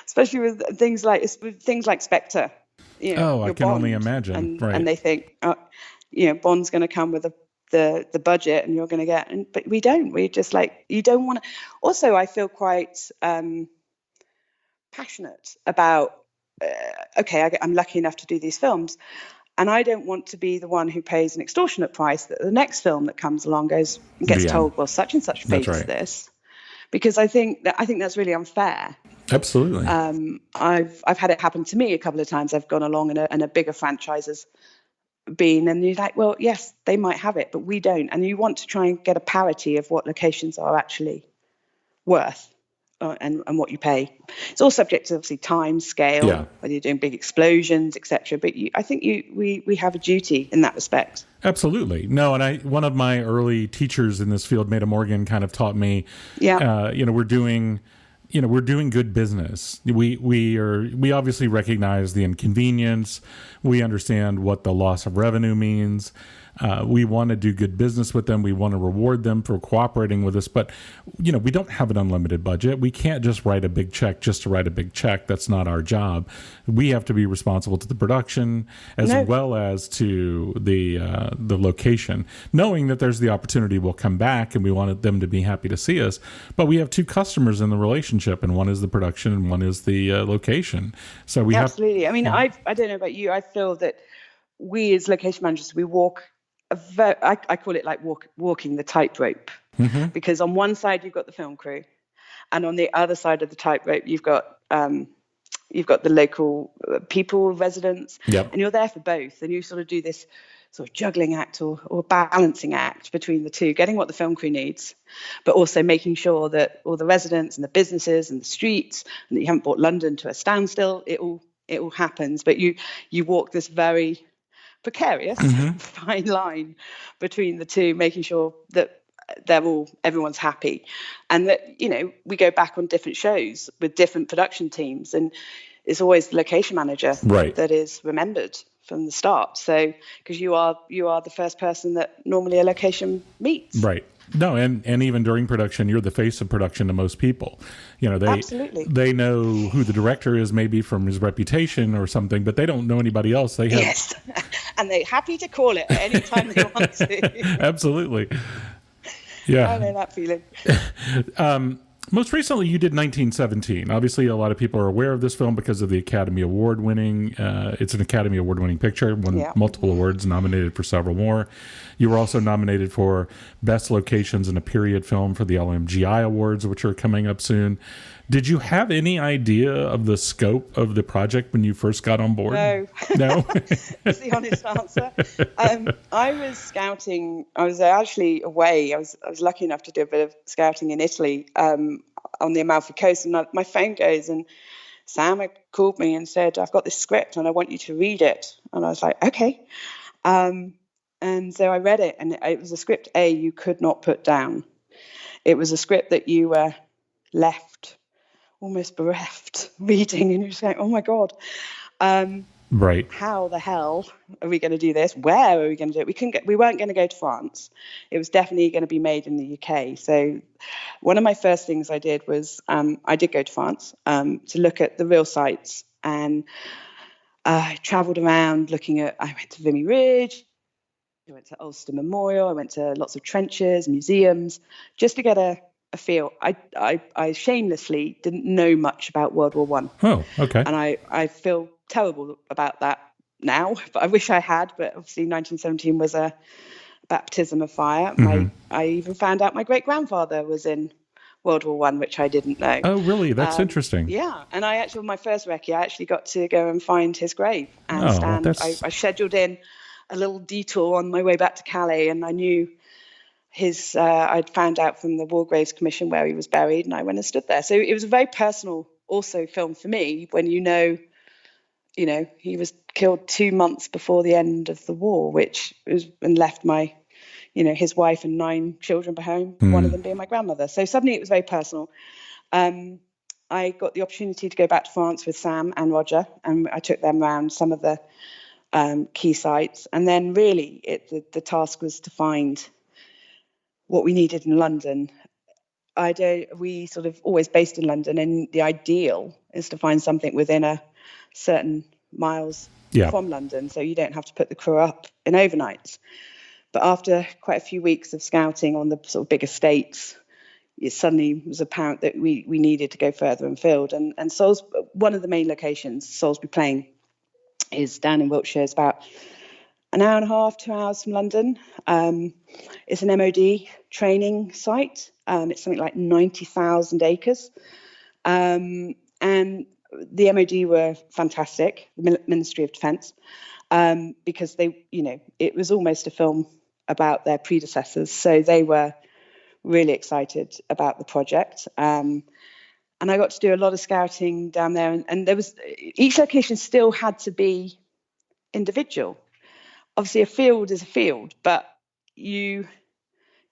Especially with things like Spectre. I can Bond, only imagine. Right. And they think, Bond's going to come with the budget and you're going to get, but we don't. We're just like, you don't want to. Also, I feel quite passionate about, I'm lucky enough to do these films, and I don't want to be the one who pays an extortionate price that the next film that comes along gets told, well, such and such pays this, because I think that's really unfair. Absolutely. I've had it happen to me a couple of times. I've gone along and a bigger franchise has been, and you're like, well, yes, they might have it, but we don't. And you want to try and get a parity of what locations are actually worth and what you pay. It's all subject to obviously time, scale, whether you're doing big explosions, etc. But I think we have a duty in that respect. Absolutely. No, and one of my early teachers in this field, Maida Morgan, kind of taught me, we're doing good business. We obviously recognize the inconvenience. We understand what the loss of revenue means. We want to do good business with them. We want to reward them for cooperating with us. But, we don't have an unlimited budget. We can't just write a big check just to write a big check. That's not our job. We have to be responsible to the production as well as to the location, knowing that there's the opportunity we'll come back and we wanted them to be happy to see us. But we have 2 customers in the relationship, and one is the production and one is the location. So we absolutely. I mean, I don't know about you. I feel that we as location managers, we walk I call it like walking the tightrope, because on one side you've got the film crew, and on the other side of the tightrope you've got the local people, residents, and you're there for both, and you sort of do this sort of juggling act or balancing act between the two, getting what the film crew needs, but also making sure that all the residents and the businesses and the streets, and that you haven't brought London to a standstill. It all happens, but you walk this very precarious fine line between the two, making sure that everyone's happy, and that we go back on different shows with different production teams, and it's always the location manager that is remembered from the start. So because you are the first person that normally a location meets. Right. No, and even during production, you're the face of production to most people. Absolutely. They know who the director is, maybe from his reputation or something, but they don't know anybody else. Yes, and they're happy to call it at any time they want to. Absolutely. Yeah. I know that feeling. Most recently, you did 1917. Obviously, a lot of people are aware of this film because of the Academy Award winning. It's an Academy Award winning picture, won multiple awards, nominated for several more. You were also nominated for Best Locations in a Period Film for the LMGI Awards, which are coming up soon. Did you have any idea of the scope of the project when you first got on board? No? That's the honest answer. I was scouting. I was actually away. I was lucky enough to do a bit of scouting in Italy on the Amalfi Coast. And my phone goes, and Sam had called me and said, I've got this script and I want you to read it. And I was like, okay. And so I read it, and it was a script you could not put down. It was a script that you were left almost bereft reading, and you're just like, oh my God. Right. How the hell are we going to do this? Where are we going to do it? We weren't going to go to France. It was definitely going to be made in the UK. So one of my first things I did was I did go to France to look at the real sites, and I travelled around I went to Vimy Ridge, I went to Ulster Memorial, I went to lots of trenches, museums, just to get a feel. I shamelessly didn't know much about World War One. Oh, okay. And I feel terrible about that now, but I wish I had. But obviously 1917 was a baptism of fire. I even found out my great-grandfather was in World War One, which I didn't know. Oh, really? That's interesting. Yeah. And on my first recce, I actually got to go and find his grave and stand. I scheduled in a little detour on my way back to Calais, and I knew I'd found out from the War Graves Commission where he was buried, and I went and stood there. So it was a very personal also film for me when he was killed 2 months before the end of the war, and left his wife and 9 children behind, one of them being my grandmother. So suddenly it was very personal. I got the opportunity to go back to France with Sam and Roger, and I took them around some of the key sites. And then really the task was to find what we needed in London. We sort of always based in London, and the ideal is to find something within a certain miles from London, so you don't have to put the crew up in overnights. But after quite a few weeks of scouting on the sort of big estates, it suddenly was apparent that we needed to go further afield. And one of the main locations, Salisbury Plain, is down in Wiltshire. It's about an hour and a half, 2 hours from London. It's an MOD training site. It's something like 90,000 acres. And the MOD were fantastic, the Ministry of Defence, because it was almost a film about their predecessors. So they were really excited about the project. And I got to do a lot of scouting down there. And each location still had to be individual. Obviously, a field is a field, but you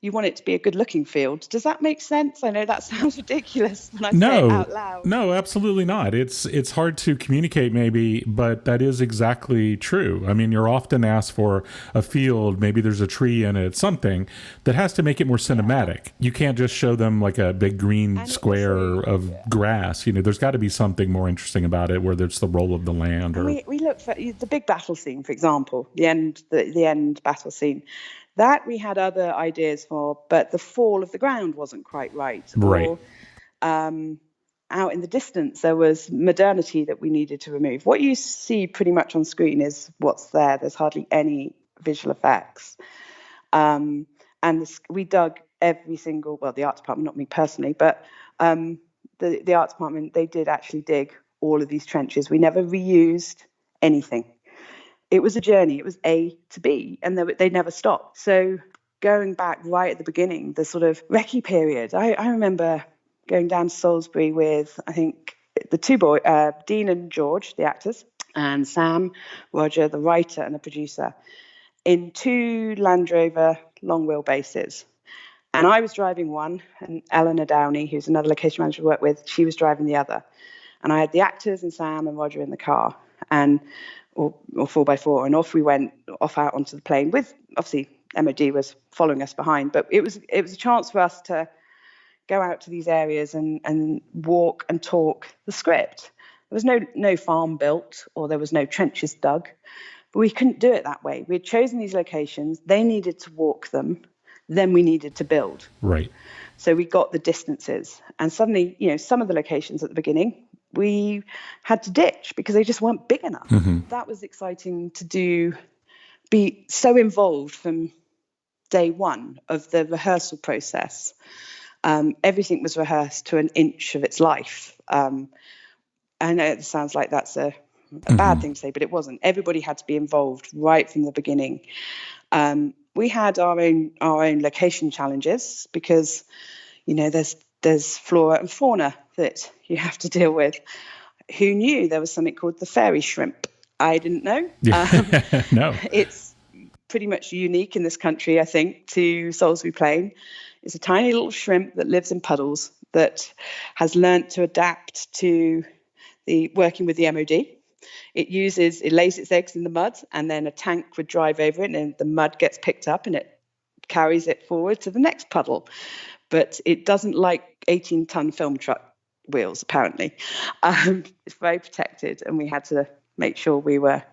want it to be a good-looking field. Does that make sense? I know that sounds ridiculous when I say it out loud. No, absolutely not. It's hard to communicate maybe, but that is exactly true. I mean, you're often asked for a field, maybe there's a tree in it, something that has to make it more cinematic. You can't just show them like a big green square of grass. There's got to be something more interesting about it, whether it's the role of the land or... We looked for the big battle scene, for example, the end battle scene. That we had other ideas for, but the fall of the ground wasn't quite right. Right. Or, out in the distance, there was modernity that we needed to remove. What you see pretty much on screen is what's there. There's hardly any visual effects. And we dug every single, well, the art department, not me personally, but the art department, they did actually dig all of these trenches. We never reused anything. It was a journey. It was A to B, and they never stopped. So going back right at the beginning, the sort of recce period, I remember going down to Salisbury with, I think, the two boys, Dean and George, the actors, and Sam, Roger, the writer and the producer, in two Land Rover long wheelbases. And I was driving one, and Eleanor Downey, who's another location manager I worked with, she was driving the other. And I had the actors and Sam and Roger in the car, or 4x4, and off we went, off out onto the plain with, obviously, MOD was following us behind. But it was a chance for us to go out to these areas and walk and talk the script. There was no farm built, or there was no trenches dug. But we couldn't do it that way. We had chosen these locations. They needed to walk them. Then we needed to build. Right. So we got the distances. And suddenly, some of the locations at the beginning, we had to ditch because they just weren't big enough. Mm-hmm. That was exciting to do, be so involved from day one of the rehearsal process. Everything was rehearsed to an inch of its life. I know it sounds like that's a bad thing to say, but it wasn't. Everybody had to be involved right from the beginning. We had our own location challenges because, there's flora and fauna that you have to deal with. Who knew there was something called the fairy shrimp? I didn't know. No. It's pretty much unique in this country, I think, to Salisbury Plain. It's a tiny little shrimp that lives in puddles that has learnt to adapt to working with the MOD. It lays its eggs in the mud, and then a tank would drive over it, and the mud gets picked up and it carries it forward to the next puddle. But it doesn't like 18-ton film truck wheels, apparently. It's very protected, and we had to make sure we were,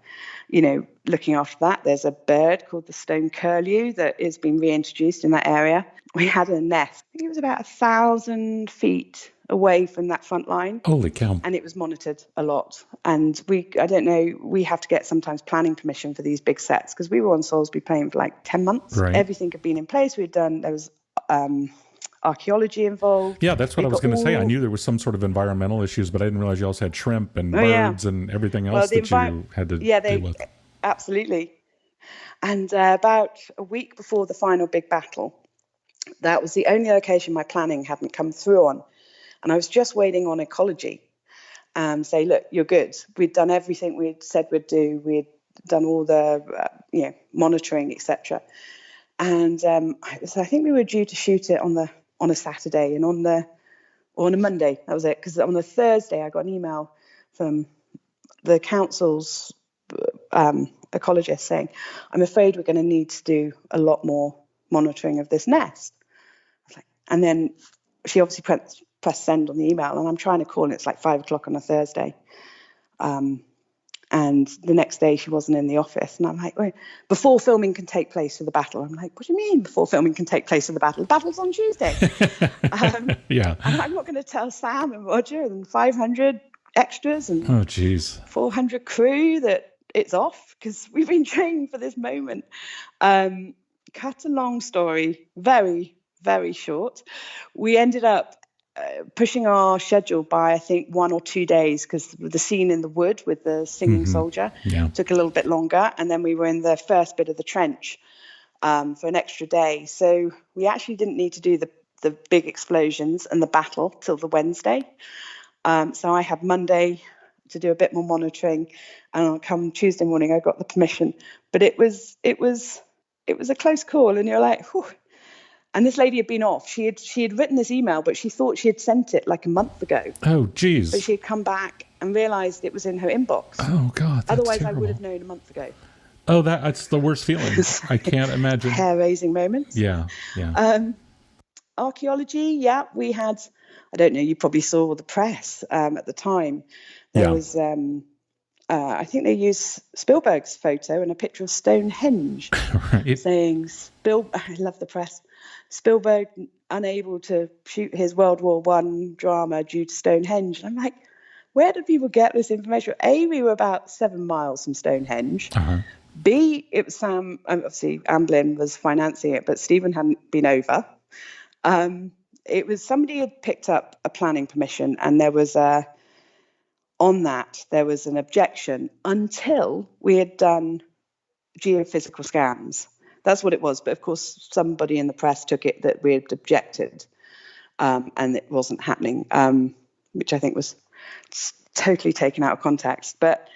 looking after that. There's a bird called the stone curlew that has been reintroduced in that area. We had a nest. I think it was about 1,000 feet away from that front line. Holy cow. And it was monitored a lot. And we have to get sometimes planning permission for these big sets because we were on Salisbury Plain for like 10 months. Right. Everything had been in place. There was archaeology involved. Yeah, that's what I was going to say. I knew there was some sort of environmental issues, but I didn't realize you also had shrimp and birds and everything else that you had to deal with. Absolutely. And about a week before the final big battle, that was the only location my planning hadn't come through on. And I was just waiting on ecology say, look, you're good. We'd done everything we'd said we'd do. We'd done all the monitoring, etc. And so I think we were due to shoot it on a Saturday, and on a Monday, that was it. Because on the Thursday, I got an email from the council's ecologist saying, I'm afraid we're going to need to do a lot more monitoring of this nest. And then she obviously pressed send on the email, and I'm trying to call, and it's like 5:00 on a Thursday. And the next day she wasn't in the office, and I'm like, wait, before filming can take place for the battle. I'm like, what do you mean before filming can take place for the battle? The battle's on Tuesday. Yeah. And I'm not going to tell Sam and Roger and 500 extras and 400 crew that it's off, because we've been training for this moment. Cut a long story, very, very short. We ended up pushing our schedule by, I think, 1 or 2 days, because the scene in the wood with the singing soldier took a little bit longer. And then we were in the first bit of the trench for an extra day. So we actually didn't need to do the big explosions and the battle till the Wednesday. So I had Monday to do a bit more monitoring, and come Tuesday morning I got the permission. But it was a close call, and you're like, whew. And this lady had been off. She had written this email, but she thought she had sent it like a month ago. Oh, geez. But she had come back and realised it was in her inbox. Oh, God, that's Otherwise, terrible. I would have known a month ago. Oh, that's the worst feeling. I can't imagine. Hair-raising moments. Yeah. Archaeology, we had, I don't know, you probably saw the press at the time. There was, I think they used Spielberg's photo and a picture of Stonehenge, right. saying, I love the press, Spielberg unable to shoot his World War I drama due to Stonehenge. And I'm like, where do people get this information? We were about 7 miles from Stonehenge. B, it was Sam, obviously Amblin was financing it, but Stephen hadn't been over. It was somebody had picked up a planning permission, and there was an objection until we had done geophysical scans. That's what it was. But of course, somebody in the press took it that we had objected, and it wasn't happening, which I think was totally taken out of context. But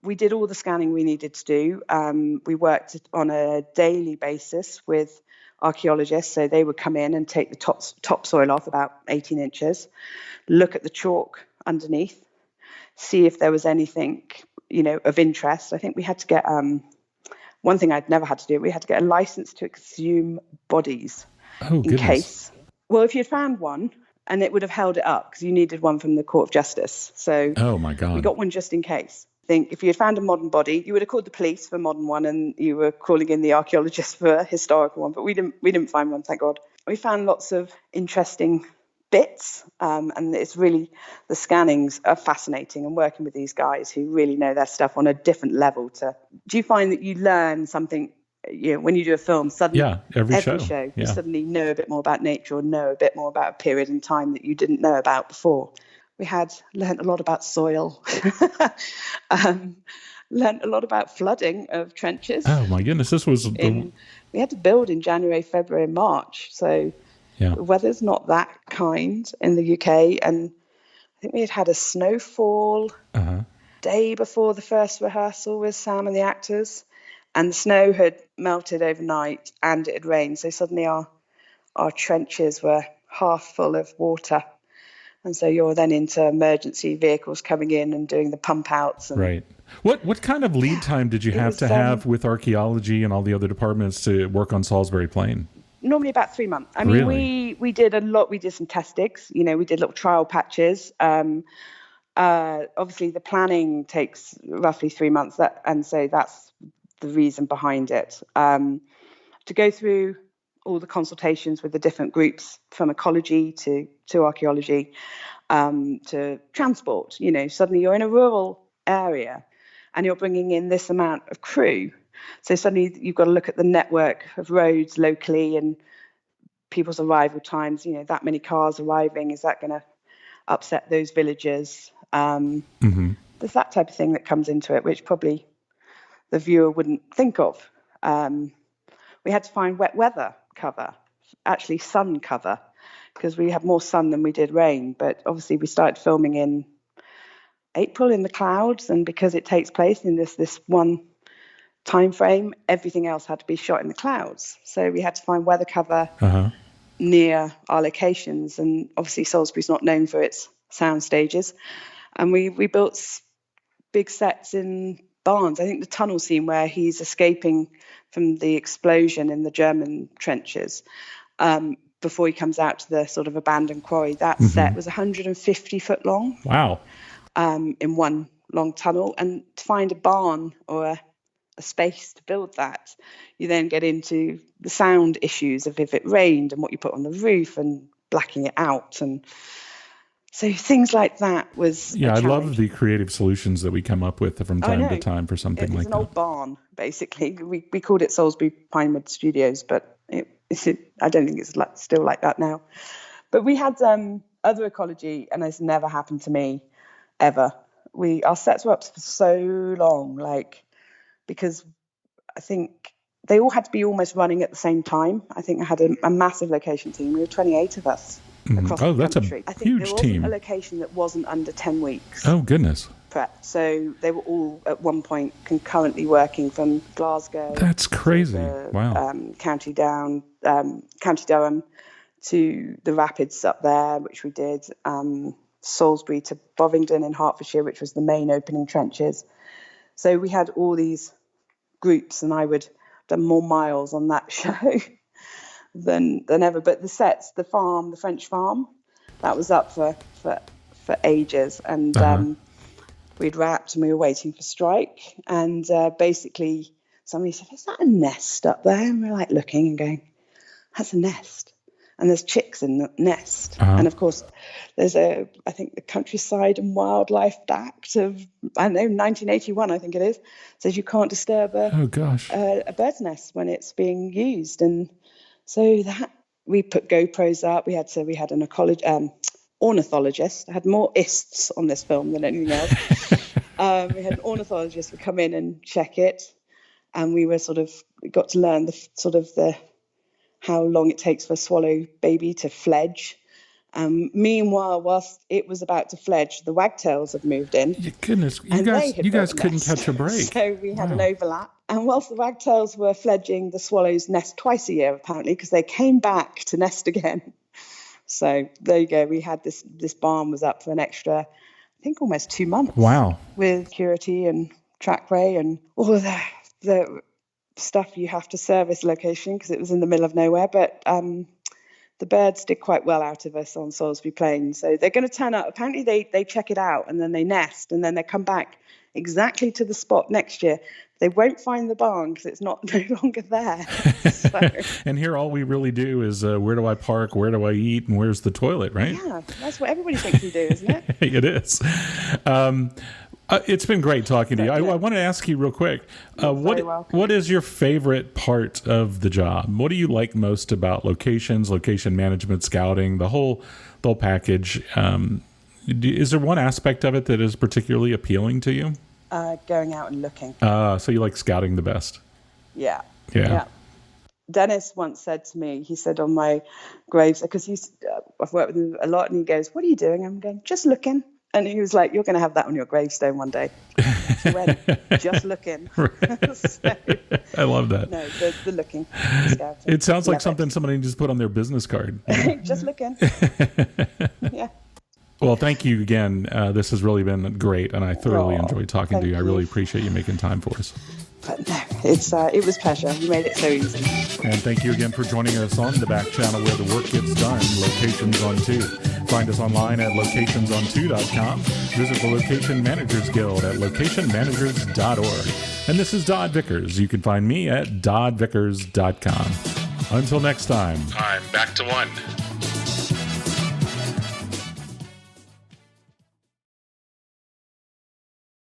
we did all the scanning we needed to do. We worked on a daily basis with archaeologists, so they would come in and take the topsoil off about 18 inches, look at the chalk underneath, see if there was anything, of interest. I think we had to get one thing I'd never had to do. We had to get a license to exhume bodies in case. Well, if you'd found one, and it would have held it up because you needed one from the Court of Justice. So oh my God, we got one just in case. I think if you had found a modern body, you would have called the police for a modern one, and you were calling in the archaeologists for a historical one. But we didn't find one, thank God. We found lots of interesting bits, and it's really, the scannings are fascinating, and working with these guys who really know their stuff on a different level. Do you find that you learn something? When you do a film, suddenly every show you suddenly know a bit more about nature, or know a bit more about a period in time that you didn't know about before. We had learned a lot about soil, learned a lot about flooding of trenches. Oh my goodness, this was we had to build in January, February, and March, so the weather's not that kind in the UK. And I think we had a snowfall day before the first rehearsal with Sam and the actors. And the snow had melted overnight, and it had rained. So suddenly our trenches were half full of water. And so you're then into emergency vehicles coming in and doing the pump outs. Right. What kind of lead time did you have with archaeology and all the other departments to work on Salisbury Plain? Normally about 3 months. I mean, really? we did a lot. We did some test digs. We did little trial patches. Obviously, the planning takes roughly 3 months. And so that's the reason behind it. To go through all the consultations with the different groups, from ecology to archaeology, to transport. Suddenly you're in a rural area and you're bringing in this amount of crew. So suddenly you've got to look at the network of roads locally and people's arrival times. That many cars arriving, is that going to upset those villages? There's that type of thing that comes into it, which probably the viewer wouldn't think of. We had to find wet weather cover, actually sun cover, because we had more sun than we did rain. But obviously we started filming in April in the clouds, and because it takes place in this one time frame, everything else had to be shot in the clouds. So we had to find weather cover near our locations, and obviously Salisbury's not known for its sound stages, and we built big sets in barns. I think the tunnel scene where he's escaping from the explosion in the German trenches, before he comes out to the sort of abandoned quarry, that set was 150 foot long. Wow. In one long tunnel. And to find a barn or a space to build that, you then get into the sound issues of if it rained and what you put on the roof and blacking it out. And so things like that was I love the creative solutions that we come up with from time to time for something like that. It's an old barn, basically. We called it Salisbury Pinewood Studios, but I don't think it's still like that now. But we had other ecology, and it's never happened to me ever. Our sets were up for so long, because I think they all had to be almost running at the same time. I think I had a massive location team. We were 28 of us. Across the that's country. a I think huge there team. wasn't a location that wasn't under 10 weeks. Oh, goodness. Prep. So they were all at one point concurrently working from Glasgow. That's crazy. Wow. County Durham to the Rapids up there, which we did. Salisbury to Bovingdon in Hertfordshire, which was the main opening trenches. So we had all these groups, and I would have done more miles on that show than ever. But the sets, the French farm, that was up for ages, and we'd wrapped and we were waiting for strike, and basically somebody said, "Is that a nest up there?" And we're looking and going, "That's a nest." and there's chicks in the nest. Uh-huh. And of course, there's I think the Countryside and Wildlife Act of, 1981, I think it is, says you can't disturb a bird's nest when it's being used. And so that we put GoPros up. We had an ornithologist. I had more ists on this film than anything else. We had an ornithologist would come in and check it, and we were got to learn how long it takes for a swallow baby to fledge. Meanwhile, whilst it was about to fledge, the wagtails had moved in. Goodness, you guys couldn't catch a break. So we had an overlap. And whilst the wagtails were fledging, the swallows nest twice a year, apparently, because they came back to nest again. So there you go. We had this barn was up for an extra, I think, almost 2 months. Wow. With security and trackway and all of the stuff you have to service location, because it was in the middle of nowhere. But the birds did quite well out of us on Salisbury Plain. So they're going to turn up. Apparently they check it out and then they nest and then they come back exactly to the spot next year. They won't find the barn because it's no longer there. So. And here all we really do is where do I park, where do I eat, and where's the toilet, right? Yeah, that's what everybody thinks we do, isn't it? It is. It's been great talking to you. I want to ask you real quick, what is your favorite part of the job? What do you like most about locations, location management, scouting, the whole package? Is there one aspect of it that is particularly appealing to you? Going out and looking. So you like scouting the best? Yeah. Dennis once said to me, he said on my graves, because I've worked with him a lot, and he goes, "What are you doing?" I'm going, "Just looking." And he was like, "You're going to have that on your gravestone one day." So when, just looking. So, I love that. No, the looking. The scouting. It sounds like something somebody just put on their business card. Just looking. Yeah. Well, thank you again. This has really been great, and I thoroughly enjoyed talking to you. I really appreciate you making time for us. But no, it was a pleasure. You made it so easy. And thank you again for joining us on the back channel where the work gets done, Locations on 2. Find us online at locationson2.com. Visit the Location Managers Guild at locationmanagers.org. And this is Dodd Vickers. You can find me at doddvickers.com. Until next time, I'm back to one.